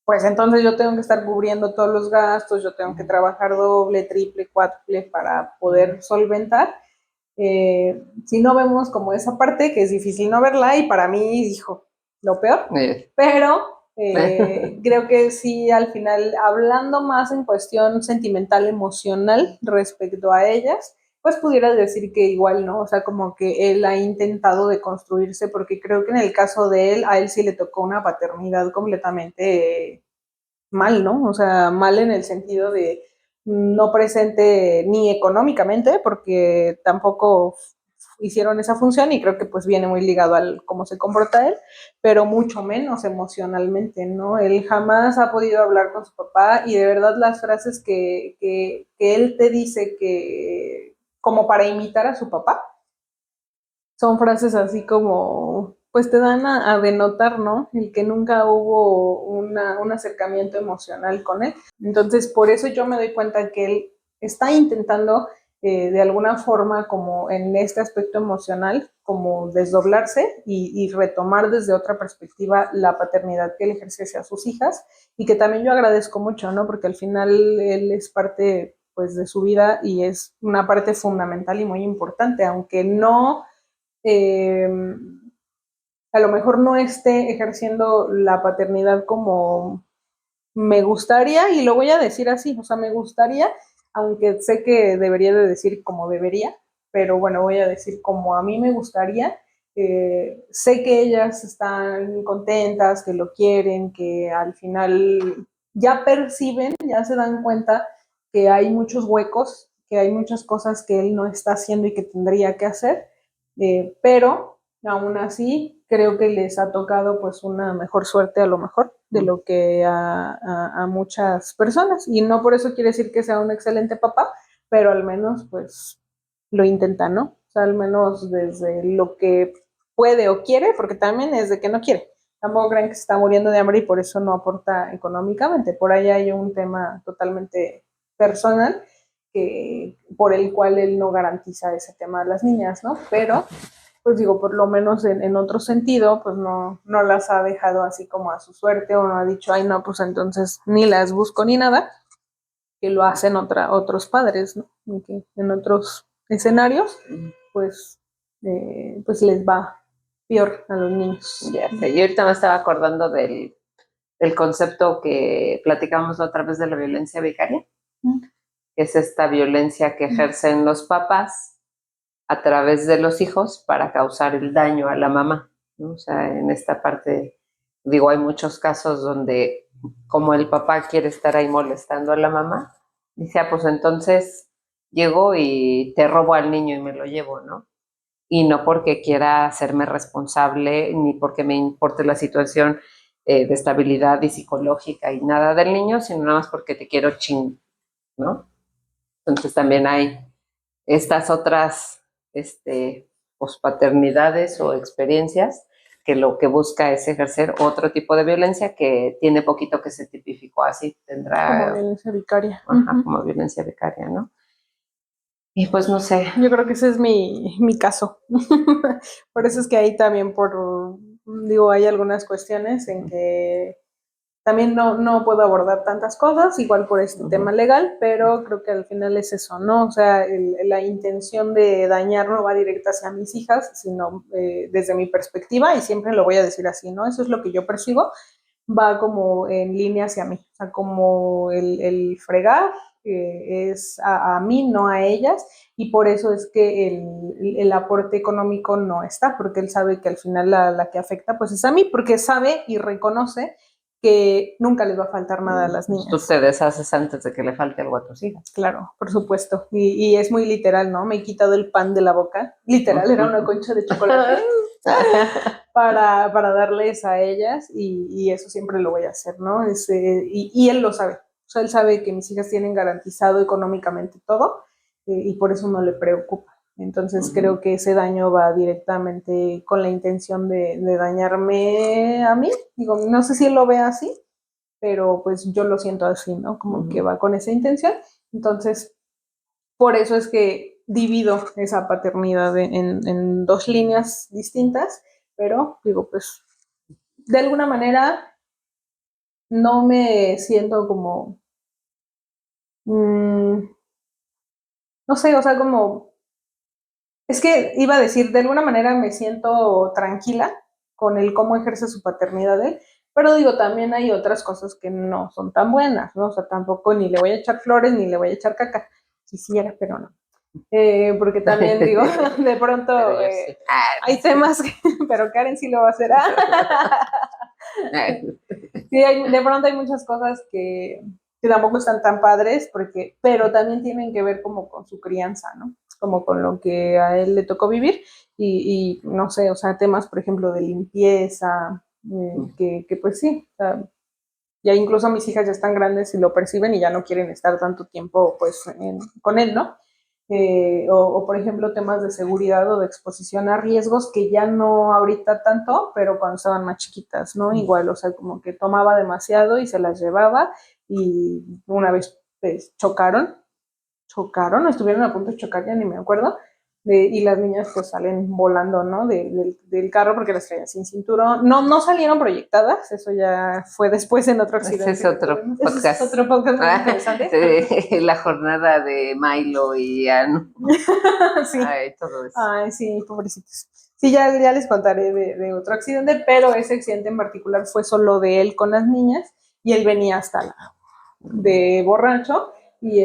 pues entonces yo tengo que estar cubriendo todos los gastos, yo tengo que trabajar doble, triple, cuádruple para poder solventar. Si no vemos como esa parte, que es difícil no verla, y para mí, dijo, lo peor, pero creo que sí, al final, hablando más en cuestión sentimental, emocional respecto a ellas, pues pudieras decir que igual, ¿no? O sea, como que él ha intentado deconstruirse, porque creo que en el caso de él, a él sí le tocó una paternidad completamente mal, ¿no? O sea, mal en el sentido de no presente ni económicamente, porque tampoco hicieron esa función y creo que pues viene muy ligado al cómo se comporta él, pero mucho menos emocionalmente, ¿no? Él jamás ha podido hablar con su papá y de verdad las frases que él te dice que como para imitar a su papá. Son frases así como, pues te dan a denotar, ¿no? El que nunca hubo un acercamiento emocional con él. Entonces, por eso yo me doy cuenta que él está intentando de alguna forma como en este aspecto emocional, como desdoblarse y retomar desde otra perspectiva la paternidad que él ejerce hacia sus hijas y que también yo agradezco mucho, ¿no? Porque al final él es parte pues de su vida y es una parte fundamental y muy importante, aunque no eh, a lo mejor no esté ejerciendo la paternidad como me gustaría, y lo voy a decir así, o sea, me gustaría, aunque sé que debería de decir como debería, pero bueno, voy a decir como a mí me gustaría. Sé que ellas están contentas, que lo quieren, que al final ya perciben, ya se dan cuenta que hay muchos huecos, que hay muchas cosas que él no está haciendo y que tendría que hacer, pero aún así creo que les ha tocado pues una mejor suerte a lo mejor de lo que a muchas personas, y no por eso quiere decir que sea un excelente papá, pero al menos pues lo intenta, ¿no? O sea, al menos desde lo que puede o quiere, porque también es de que no quiere. Tampoco creen que se está muriendo de hambre y por eso no aporta económicamente. Por ahí hay un tema totalmente personal por el cual él no garantiza ese tema a las niñas, ¿no? Pero pues digo, por lo menos en otro sentido, pues no las ha dejado así como a su suerte, o no ha dicho, ay, no, pues entonces ni las busco ni nada, que lo hacen otros padres, ¿no? Y que en otros escenarios, pues, pues les va peor a los niños. Ya sé, yo ahorita me estaba acordando del concepto que platicamos la otra vez de la violencia vicaria, que es esta violencia que ejercen los papás a través de los hijos para causar el daño a la mamá, ¿no? O sea, en esta parte, digo, hay muchos casos donde como el papá quiere estar ahí molestando a la mamá, dice, ah, pues entonces llego y te robo al niño y me lo llevo, ¿no? Y no porque quiera hacerme responsable ni porque me importe la situación de estabilidad y psicológica y nada del niño, sino nada más porque te quiero ching, ¿no? Entonces también hay estas otras pues, paternidades o experiencias que lo que busca es ejercer otro tipo de violencia que tiene poquito que se tipificó así, tendrá... Como violencia vicaria. Ajá, como violencia vicaria, ¿no? Y pues no sé. Yo creo que ese es mi caso. Por eso es que ahí también digo, hay algunas cuestiones en que también no puedo abordar tantas cosas, igual por este tema legal, pero creo que al final es eso, ¿no? O sea, la intención de dañar no va directa hacia mis hijas, sino desde mi perspectiva, y siempre lo voy a decir así, ¿no? Eso es lo que yo percibo, va como en línea hacia mí, o sea, como el fregar es a mí, no a ellas, y por eso es que el aporte económico no está, porque él sabe que al final la que afecta pues es a mí, porque sabe y reconoce que nunca les va a faltar nada a las niñas. Tú te deshaces antes de que le falte algo a tus hijas. Claro, por supuesto. Y es muy literal, ¿no? Me he quitado el pan de la boca. Literal, era una concha de chocolate para darles a ellas, y eso siempre lo voy a hacer, ¿no? Y él lo sabe. O sea, él sabe que mis hijas tienen garantizado económicamente todo, y por eso no le preocupa. Entonces creo que ese daño va directamente con la intención de dañarme a mí. Digo, no sé si él lo ve así, pero pues yo lo siento así, ¿no? Como que va con esa intención. Entonces, por eso es que divido esa paternidad en dos líneas distintas, pero digo, pues, de alguna manera no me siento como, no sé, o sea, como, es que iba a decir, de alguna manera me siento tranquila con el cómo ejerce su paternidad él, pero digo, también hay otras cosas que no son tan buenas, ¿no? O sea, tampoco ni le voy a echar flores ni le voy a echar caca. Quisiera, pero no. Porque también digo, de pronto sí. Hay temas, pero Karen sí lo va a hacer. Sí, de pronto hay muchas cosas que tampoco están tan padres, pero también tienen que ver como con su crianza, ¿no? Como con lo que a él le tocó vivir, y no sé, o sea, temas, por ejemplo, de limpieza, que pues sí, o sea, ya incluso mis hijas ya están grandes y lo perciben y ya no quieren estar tanto tiempo pues con él, ¿no? o por ejemplo temas de seguridad o de exposición a riesgos que ya no ahorita tanto, pero cuando estaban más chiquitas, ¿no? Igual, o sea, como que tomaba demasiado y se las llevaba y una vez pues, chocaron, estuvieron a punto de chocar, ya ni me acuerdo, y las niñas pues salen volando, ¿no? Del carro porque las traían sin cinturón. No salieron proyectadas, eso ya fue después en otro accidente. Ese es otro podcast. Ese es otro podcast muy interesante. La jornada de Milo y Anu. Sí. Ay, todo eso. Ay, sí, pobrecitos. Sí, ya les contaré de otro accidente, pero ese accidente en particular fue solo de él con las niñas y él venía hasta de borracho y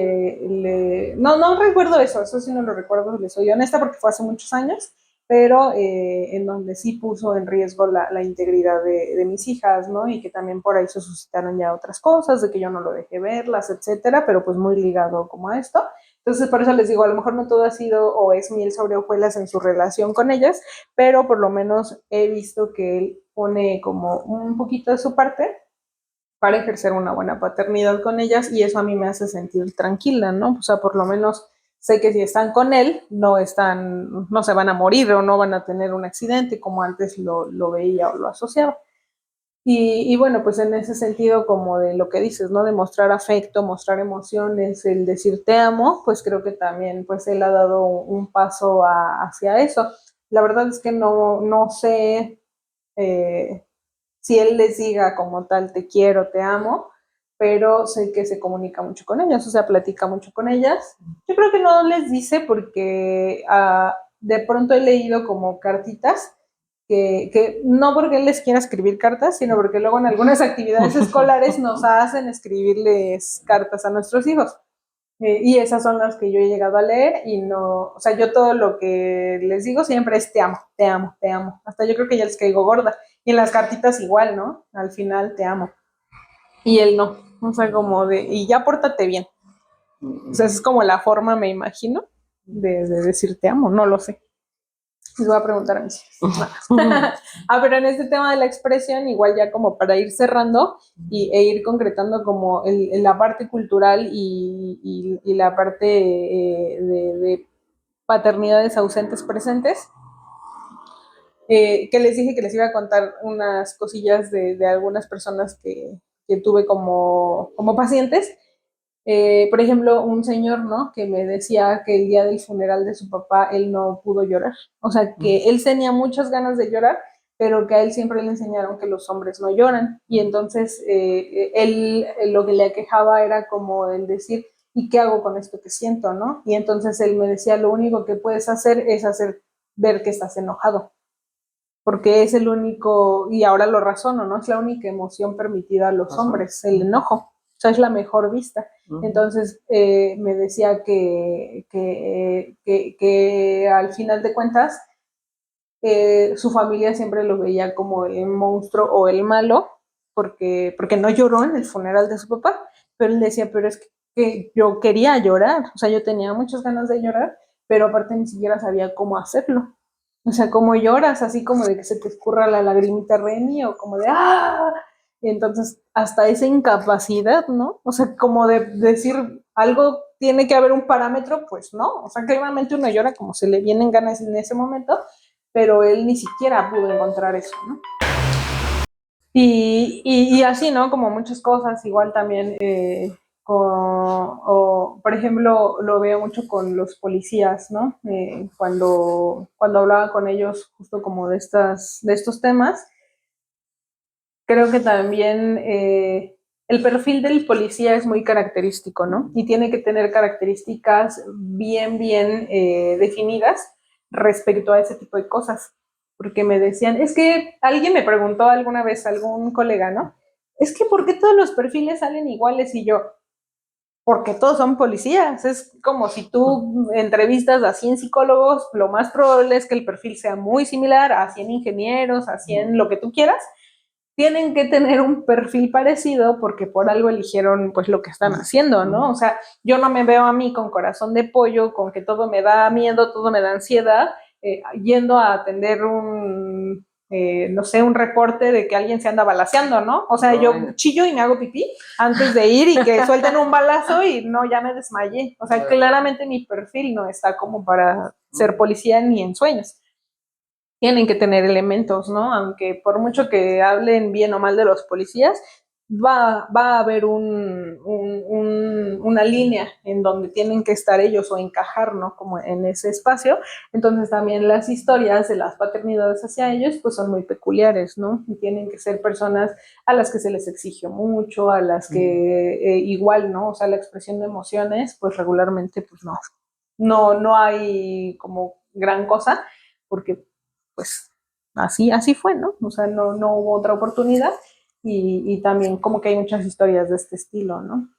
no recuerdo eso sí no lo recuerdo, les soy honesta porque fue hace muchos años, pero en donde sí puso en riesgo la integridad de mis hijas, ¿no? Y que también por ahí se suscitaron ya otras cosas, de que yo no lo dejé verlas, etcétera, pero pues muy ligado como a esto. Entonces, por eso les digo, a lo mejor no todo ha sido o es miel sobre hojuelas en su relación con ellas, pero por lo menos he visto que él pone como un poquito de su parte para ejercer una buena paternidad con ellas y eso a mí me hace sentir tranquila, ¿no? O sea, por lo menos sé que si están con él, no se van a morir o no van a tener un accidente como antes lo veía o lo asociaba. Y bueno, pues en ese sentido, como de lo que dices, ¿no? De mostrar afecto, mostrar emociones, el decir te amo, pues creo que también, pues él ha dado un paso hacia eso. La verdad es que no sé si él les diga como tal, te quiero, te amo, pero sé que se comunica mucho con ellas, o sea, platica mucho con ellas. Yo creo que no les dice porque de pronto he leído como cartitas que no porque él les quiera escribir cartas, sino porque luego en algunas actividades escolares nos hacen escribirles cartas a nuestros hijos. Y esas son las que yo he llegado a leer y no, o sea, yo todo lo que les digo siempre es te amo, te amo, te amo. Hasta yo creo que ya les caigo gorda. Y en las cartitas igual, ¿no? Al final te amo. Y él no, o sea, como de, y ya pórtate bien. O sea, es como la forma, me imagino, de decir te amo, no lo sé. Les voy a preguntar a mis hijos. Pero en este tema de la expresión, igual ya como para ir cerrando e ir concretando como la parte cultural y la parte de paternidades ausentes presentes, que les dije que les iba a contar unas cosillas de algunas personas que tuve como pacientes. Por ejemplo, un señor, ¿no? Que me decía que el día del funeral de su papá él no pudo llorar. O sea, que él tenía muchas ganas de llorar, pero que a él siempre le enseñaron que los hombres no lloran. Y entonces él lo que le aquejaba era como el decir, ¿y qué hago con esto que siento, no? Y entonces él me decía, lo único que puedes hacer es hacer ver que estás enojado. Porque es el único, y ahora lo razono, ¿no? Es la única emoción permitida a los hombres, el enojo. O sea, es la mejor vista. Entonces me decía que al final de cuentas su familia siempre lo veía como el monstruo o el malo porque no lloró en el funeral de su papá, pero él decía, pero es que yo quería llorar, o sea, yo tenía muchas ganas de llorar, pero aparte ni siquiera sabía cómo hacerlo. O sea, como lloras, así como de que se te escurra la lagrimita Reni o como de ¡ah! Y entonces, hasta esa incapacidad, ¿no? O sea, como de decir algo tiene que haber un parámetro, pues no. O sea, claramente uno llora como se le vienen ganas en ese momento, pero él ni siquiera pudo encontrar eso, ¿no? Y así, ¿no? Como muchas cosas, igual también, por ejemplo, lo veo mucho con los policías, ¿no? Cuando hablaba con ellos justo como de estos temas, creo que también el perfil del policía es muy característico, ¿no? Y tiene que tener características bien definidas respecto a ese tipo de cosas. Porque me decían, es que alguien me preguntó alguna vez, algún colega, ¿no? Es que ¿por qué todos los perfiles salen iguales? Y yo, porque todos son policías. Es como si tú entrevistas a 100 psicólogos, lo más probable es que el perfil sea muy similar a 100 ingenieros, a 100 lo que tú quieras. Tienen que tener un perfil parecido porque por algo eligieron pues lo que están haciendo, ¿no? O sea, yo no me veo a mí con corazón de pollo, con que todo me da miedo, todo me da ansiedad, yendo a atender no sé, un reporte de que alguien se anda balaceando, ¿no? O sea, yo chillo y me hago pipí antes de ir y que suelten un balazo y no, ya me desmayé. O sea, claramente mi perfil no está como para ser policía ni en sueños. Tienen que tener elementos, ¿no? Aunque por mucho que hablen bien o mal de los policías, va a haber una línea en donde tienen que estar ellos o encajar, ¿no? Como en ese espacio. Entonces también las historias de las paternidades hacia ellos pues son muy peculiares, ¿no? Y tienen que ser personas a las que se les exige mucho, a las que igual, ¿no? O sea, la expresión de emociones pues regularmente pues no hay como gran cosa porque pues así fue, ¿no? O sea, no hubo otra oportunidad. Y también como que hay muchas historias de este estilo, ¿no?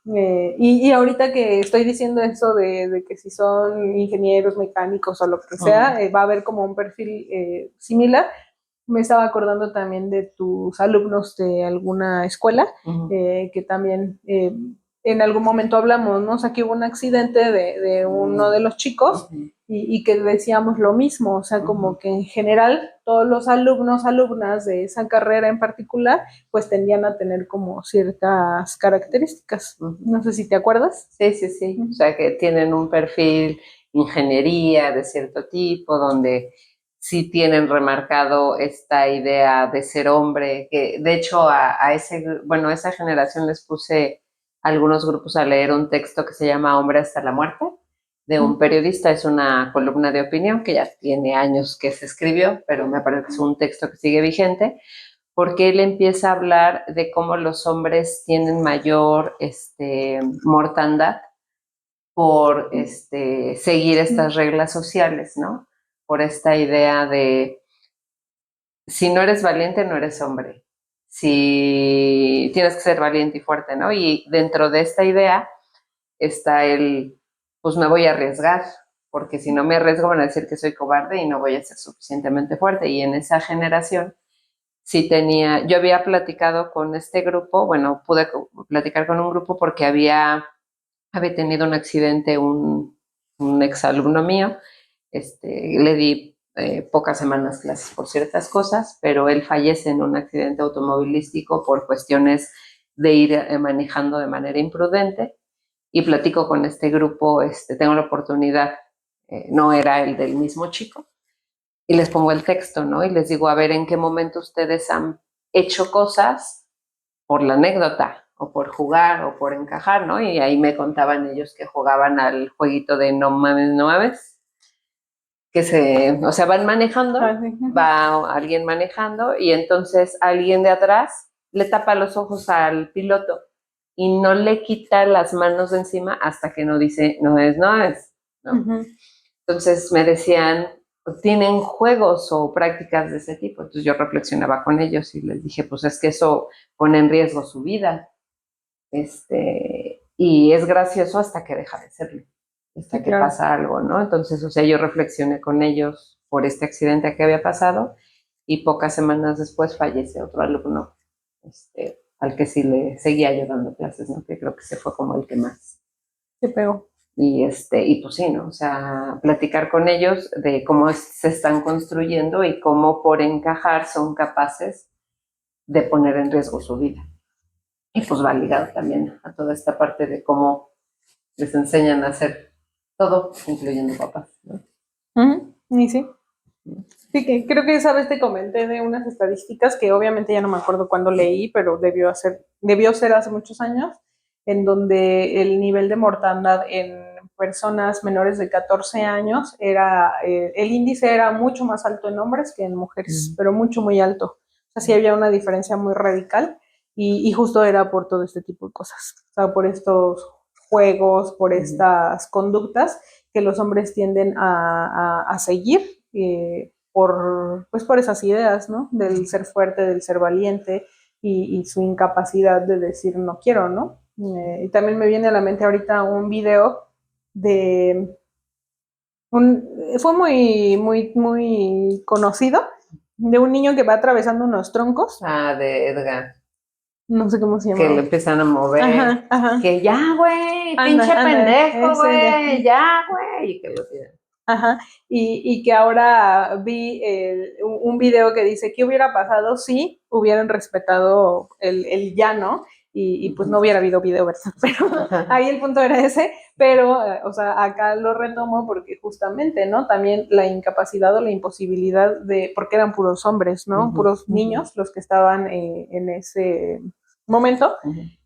Y ahorita que estoy diciendo eso de que si son ingenieros, mecánicos o lo que sea, va a haber como un perfil similar. Me estaba acordando también de tus alumnos de alguna escuela, que también en algún momento hablamos, ¿no? O sea, que hubo un accidente de uno de los chicos y que decíamos lo mismo, o sea, como que en general todos los alumnos, alumnas de esa carrera en particular, pues tendían a tener como ciertas características. No sé si te acuerdas. Sí. O sea, que tienen un perfil ingeniería de cierto tipo, donde sí tienen remarcado esta idea de ser hombre, que de hecho a esa generación les puse algunos grupos a leer un texto que se llama Hombre hasta la muerte, de un periodista. Es una columna de opinión que ya tiene años que se escribió, pero me parece que es un texto que sigue vigente, porque él empieza a hablar de cómo los hombres tienen mayor mortandad por seguir estas reglas sociales, ¿no? Por esta idea de si no eres valiente, no eres hombre. Si tienes que ser valiente y fuerte, ¿no? Y dentro de esta idea está pues me voy a arriesgar, porque si no me arriesgo van a decir que soy cobarde y no voy a ser suficientemente fuerte. Y en esa generación sí yo había platicado con este grupo, bueno, pude platicar con un grupo porque había tenido un accidente un exalumno mío. Le di pocas semanas clases por ciertas cosas, pero él fallece en un accidente automovilístico por cuestiones de ir manejando de manera imprudente. Y platico con este grupo, tengo la oportunidad, no era el del mismo chico, y les pongo el texto, ¿no? Y les digo, a ver, ¿en qué momento ustedes han hecho cosas por la anécdota o por jugar o por encajar, ¿no? Y ahí me contaban ellos que jugaban al jueguito de no mames, no mames, o sea, van manejando, va alguien manejando y entonces alguien de atrás le tapa los ojos al piloto y no le quita las manos de encima hasta que no dice, no es, ¿no? Entonces me decían, tienen juegos o prácticas de ese tipo. Entonces yo reflexionaba con ellos y les dije, pues es que eso pone en riesgo su vida. Y es gracioso hasta que deja de serlo, hasta que pasa algo, ¿no? Entonces, o sea, yo reflexioné con ellos por este accidente que había pasado y pocas semanas después fallece otro alumno, al que sí le seguía yo dando clases, ¿no? Que creo que se fue como el que más se pegó. Y pues sí, ¿no? O sea, platicar con ellos de cómo se están construyendo y cómo por encajar son capaces de poner en riesgo su vida. Y pues va ligado también a toda esta parte de cómo les enseñan a hacer todo, incluyendo papás, ¿no? Y sí. Sí, que creo que esa vez te comenté de unas estadísticas que obviamente ya no me acuerdo cuándo leí, pero debió ser hace muchos años, en donde el nivel de mortandad en personas menores de 14 años el índice era mucho más alto en hombres que en mujeres, pero mucho, muy alto. O sea, sí había una diferencia muy radical y justo era por todo este tipo de cosas. O sea, por estos juegos, por estas conductas que los hombres tienden a seguir por esas ideas, ¿no? Del ser fuerte, del ser valiente y su incapacidad de decir no quiero, ¿no? Y también me viene a la mente ahorita un video fue muy, muy, muy conocido, de un niño que va atravesando unos troncos. De Edgar. No sé cómo se llama. Que le empiezan a mover. Ajá. Que ya, güey, pinche pendejo, güey, ya, güey. Y que lo tiran. Ajá, y que ahora vi un video que dice, ¿qué hubiera pasado si hubieran respetado el ya, ¿no? Y pues no hubiera habido video, ¿verdad? Pero ahí el punto era ese, pero, o sea, acá lo retomo porque justamente, ¿no? También la incapacidad o la imposibilidad de, porque eran puros hombres, ¿no? Puros niños los que estaban en ese momento.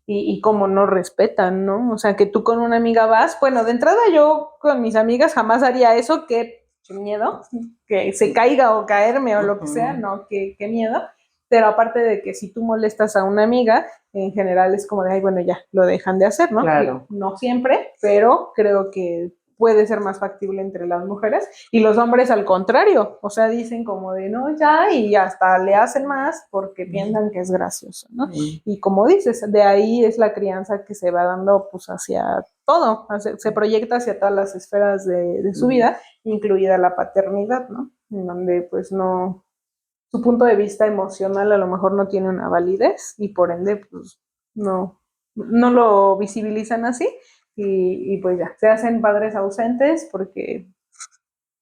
Y como no respetan, ¿no? O sea, que tú con una amiga vas, bueno, de entrada yo con mis amigas jamás haría eso, qué miedo, que se caiga o caerme o lo que sea, no, qué miedo, pero aparte de que si tú molestas a una amiga, en general es como de, ay, bueno, ya, lo dejan de hacer, ¿no? Claro. No siempre, pero creo que puede ser más factible entre las mujeres y los hombres al contrario, o sea, dicen como de no, ya, y hasta le hacen más porque piensan que es gracioso, ¿no? Y como dices, de ahí es la crianza que se va dando pues hacia todo, se proyecta hacia todas las esferas de su vida, incluida la paternidad, ¿no? En donde pues no, su punto de vista emocional a lo mejor no tiene una validez y por ende pues no lo visibilizan así y pues ya, se hacen padres ausentes porque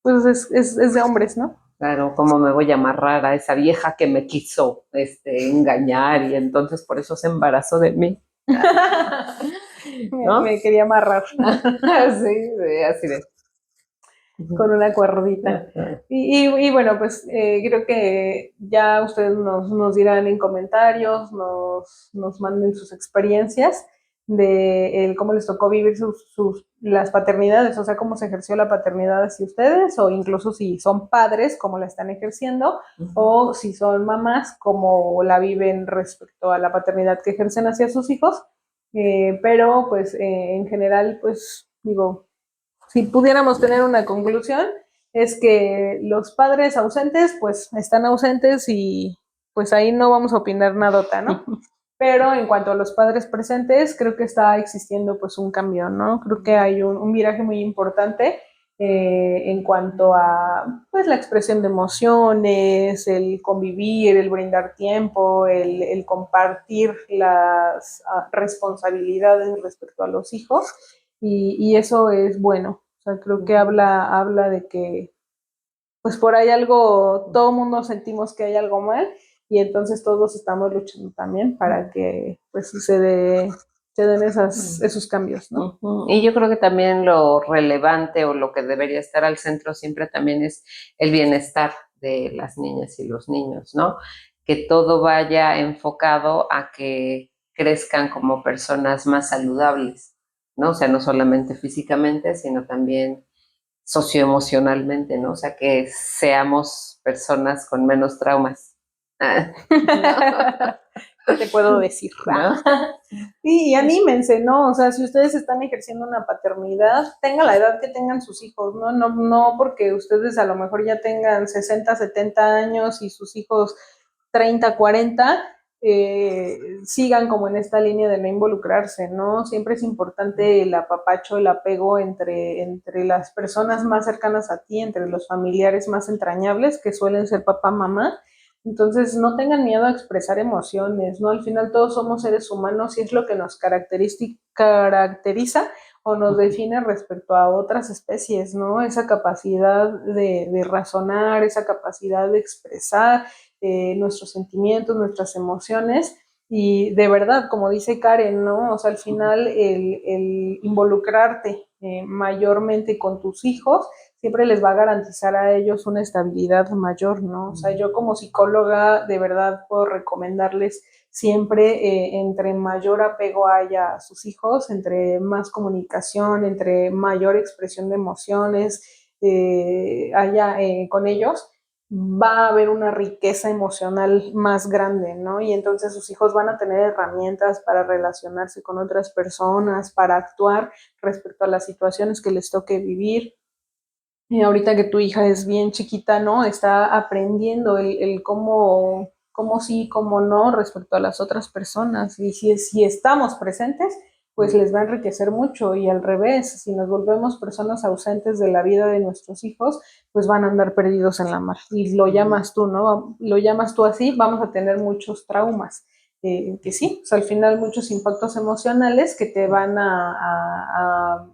pues es de hombres, ¿no? Claro, ¿cómo me voy a amarrar a esa vieja que me quiso engañar y entonces por eso se embarazó de mí? ¿No? Me quería amarrar. Sí, así de. Con una cuerdita. Y bueno, pues creo que ya ustedes nos dirán en comentarios, nos manden sus experiencias de cómo les tocó vivir las paternidades, o sea, cómo se ejerció la paternidad hacia ustedes, o incluso si son padres, cómo la están ejerciendo, o si son mamás, cómo la viven respecto a la paternidad que ejercen hacia sus hijos. Pero pues en general, pues digo, si pudiéramos tener una conclusión, es que los padres ausentes, pues están ausentes y pues ahí no vamos a opinar nada, ¿no? Pero en cuanto a los padres presentes, creo que está existiendo pues un cambio, ¿no? Creo que hay un viraje muy importante en cuanto a pues la expresión de emociones, el convivir, el brindar tiempo, el compartir las responsabilidades respecto a los hijos y eso es bueno. O sea, creo que habla de que pues por ahí algo, todo mundo sentimos que hay algo mal y entonces todos estamos luchando también para que pues se den esos cambios, ¿no? Y yo creo que también lo relevante o lo que debería estar al centro siempre también es el bienestar de las niñas y los niños, ¿no? Que todo vaya enfocado a que crezcan como personas más saludables, ¿no? O sea, no solamente físicamente, sino también socioemocionalmente, ¿no? O sea, que seamos personas con menos traumas. ¿Qué te puedo decir? ¿No? Sí, y anímense, ¿no? O sea, si ustedes están ejerciendo una paternidad, tengan la edad que tengan sus hijos, ¿no? No porque ustedes a lo mejor ya tengan 60, 70 años y sus hijos 30, 40, sigan como en esta línea de no involucrarse, ¿no? Siempre es importante el apapacho, el apego entre las personas más cercanas a ti, entre los familiares más entrañables, que suelen ser papá, mamá. Entonces, no tengan miedo a expresar emociones, ¿no? Al final todos somos seres humanos y es lo que nos caracteriza o nos define respecto a otras especies, ¿no? Esa capacidad de razonar, esa capacidad de expresar nuestros sentimientos, nuestras emociones. Y de verdad, como dice Karen, ¿no? O sea, al final el involucrarte mayormente con tus hijos siempre les va a garantizar a ellos una estabilidad mayor, ¿no? O sea, yo como psicóloga de verdad puedo recomendarles siempre entre mayor apego haya a sus hijos, entre más comunicación, entre mayor expresión de emociones haya con ellos, va a haber una riqueza emocional más grande, ¿no? Y entonces sus hijos van a tener herramientas para relacionarse con otras personas, para actuar respecto a las situaciones que les toque vivir. Y ahorita que tu hija es bien chiquita, ¿no? Está aprendiendo el cómo sí, cómo no respecto a las otras personas. Y si estamos presentes, pues les va a enriquecer mucho. Y al revés, si nos volvemos personas ausentes de la vida de nuestros hijos, pues van a andar perdidos en la mar. Y lo llamas tú, ¿no? Lo llamas tú así, vamos a tener muchos traumas. Que sí, pues al final muchos impactos emocionales que te van a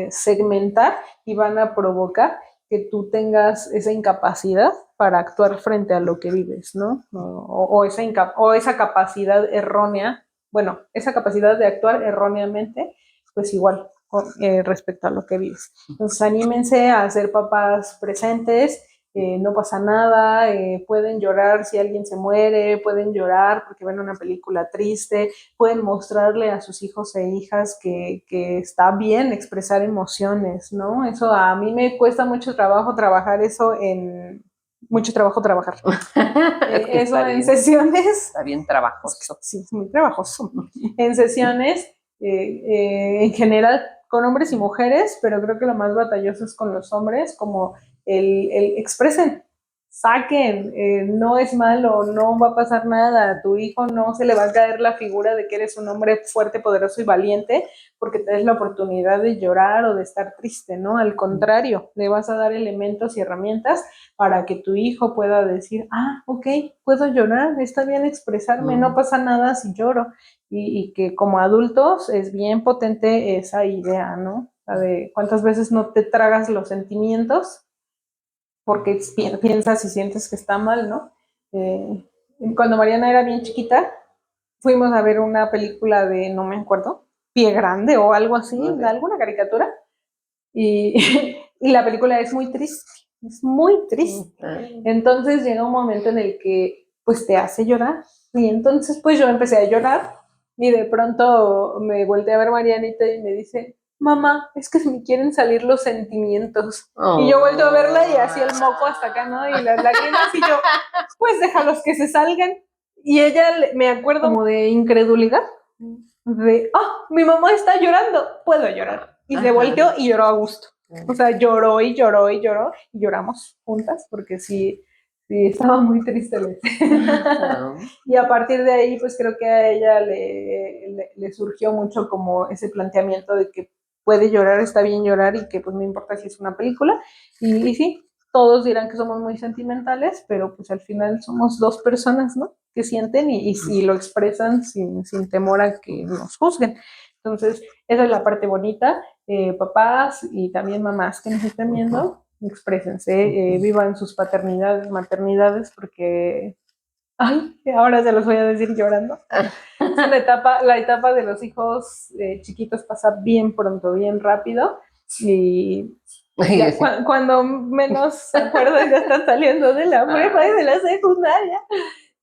segmentar y van a provocar que tú tengas esa incapacidad para actuar frente a lo que vives, ¿no? O esa capacidad errónea, bueno, esa capacidad de actuar erróneamente, pues igual respecto a lo que vives. Entonces, anímense a ser papás presentes, no pasa nada, pueden llorar si alguien se muere, pueden llorar porque ven una película triste, pueden mostrarle a sus hijos e hijas que está bien expresar emociones, ¿no? Eso a mí me cuesta mucho trabajo trabajar eso mucho trabajo trabajar. Eso en sesiones. Está bien trabajoso. Sí, es muy trabajoso. En sesiones, en general, con hombres y mujeres, pero creo que lo más batalloso es con los hombres, como el expresen, saquen, no es malo, no va a pasar nada, a tu hijo no se le va a caer la figura de que eres un hombre fuerte, poderoso y valiente, porque te des la oportunidad de llorar o de estar triste, ¿no? Al contrario, le vas a dar elementos y herramientas para que tu hijo pueda decir, ok, puedo llorar, está bien expresarme, no pasa nada si lloro, y que como adultos es bien potente esa idea, ¿no? La de cuántas veces no te tragas los sentimientos porque piensas y sientes que está mal, ¿no? Cuando Mariana era bien chiquita, fuimos a ver una película de, no me acuerdo, Pie Grande o algo así, de alguna caricatura, y la película es muy triste. Entonces llega un momento en el que pues te hace llorar, y entonces pues yo empecé a llorar, y de pronto me volteé a ver Marianita y me dice, mamá, es que se me quieren salir los sentimientos. Y yo vuelto a verla y así el moco hasta acá, ¿no? Y las lágrimas, y yo, pues déjalos que se salgan. Y ella, me acuerdo como de incredulidad, de, mi mamá está llorando, puedo llorar. Y se volteó y lloró a gusto. O sea, lloró y lloró y lloró, y lloramos juntas, porque sí estaba muy triste. Y a partir de ahí, pues creo que a ella le surgió mucho como ese planteamiento de que puede llorar, está bien llorar, y que pues no importa si es una película. Y sí, todos dirán que somos muy sentimentales, pero pues al final somos dos personas, ¿no? Que sienten y lo expresan sin temor a que nos juzguen. Entonces, esa es la parte bonita. Papás y también mamás que nos estén viendo, exprésense, vivan sus paternidades, maternidades, porque ahora se los voy a decir llorando. La etapa de los hijos chiquitos pasa bien pronto, bien rápido, y ya, cuando menos se acuerdan ya están saliendo de la prepa y de la secundaria,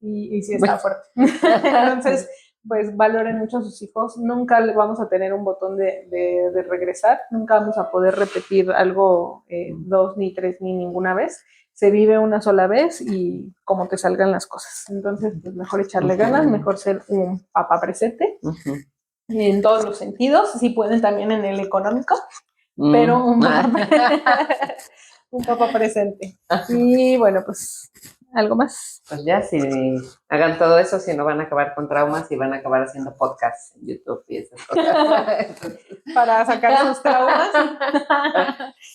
y sí está fuerte. Entonces, pues valoren mucho a sus hijos, nunca les vamos a tener un botón de regresar, nunca vamos a poder repetir algo 2 ni 3 ni ninguna vez. Se vive una sola vez y como te salgan las cosas. Entonces, pues mejor echarle ganas, mejor ser un papá presente en todos los sentidos, si pueden también en el económico, pero un papá presente. Y bueno, pues algo más. Pues ya, si hagan todo eso, si no van a acabar con traumas y van a acabar haciendo podcasts en YouTube y esas cosas. Para sacar sus traumas.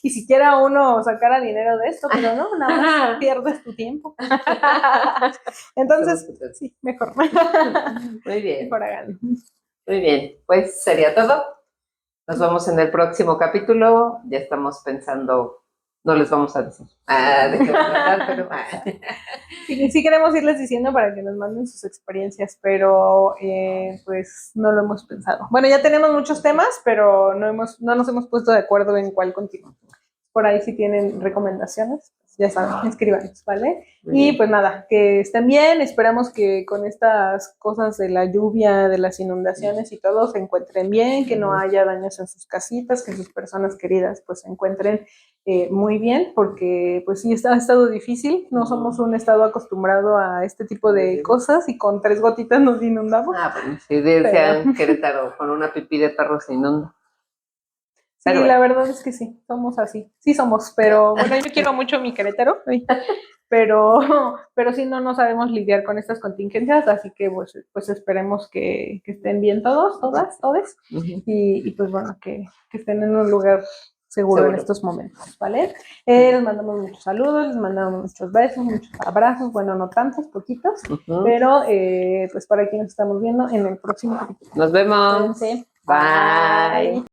Y si quiera uno sacara dinero de esto, pero no, nada más pierdes tu tiempo. Entonces, sí, mejor. Muy bien. Mejor hagan. Muy bien, pues sería todo. Nos vemos en el próximo capítulo. Ya estamos pensando, no les vamos a decir de qué va a tratar, pero sí queremos irles diciendo para que nos manden sus experiencias, pero pues no lo hemos pensado. Bueno, ya tenemos muchos temas, pero no nos hemos puesto de acuerdo en cuál continuar. Por ahí si tienen recomendaciones, ya saben, escríbanos, ¿vale? Y pues nada, que estén bien, esperamos que con estas cosas de la lluvia, de las inundaciones y todo, se encuentren bien, que no haya daños en sus casitas, que sus personas queridas pues se encuentren muy bien, porque pues sí ha estado difícil, no somos un estado acostumbrado a este tipo de cosas, y con 3 gotitas nos inundamos. Bueno, sí, decían Querétaro, con una pipí de perro se inunda. Sí, bueno, la verdad es que sí, somos así. Sí somos, pero bueno, yo quiero mucho mi Querétaro, pero sí no sabemos lidiar con estas contingencias, así que pues esperemos que estén bien todos, todes, y pues bueno, que estén en un lugar seguro en estos momentos, ¿vale? Les mandamos muchos saludos, les mandamos muchos besos, muchos abrazos, bueno, no tantos, poquitos, pero pues por aquí nos estamos viendo en el próximo capítulo. Nos vemos. Bye. Bye.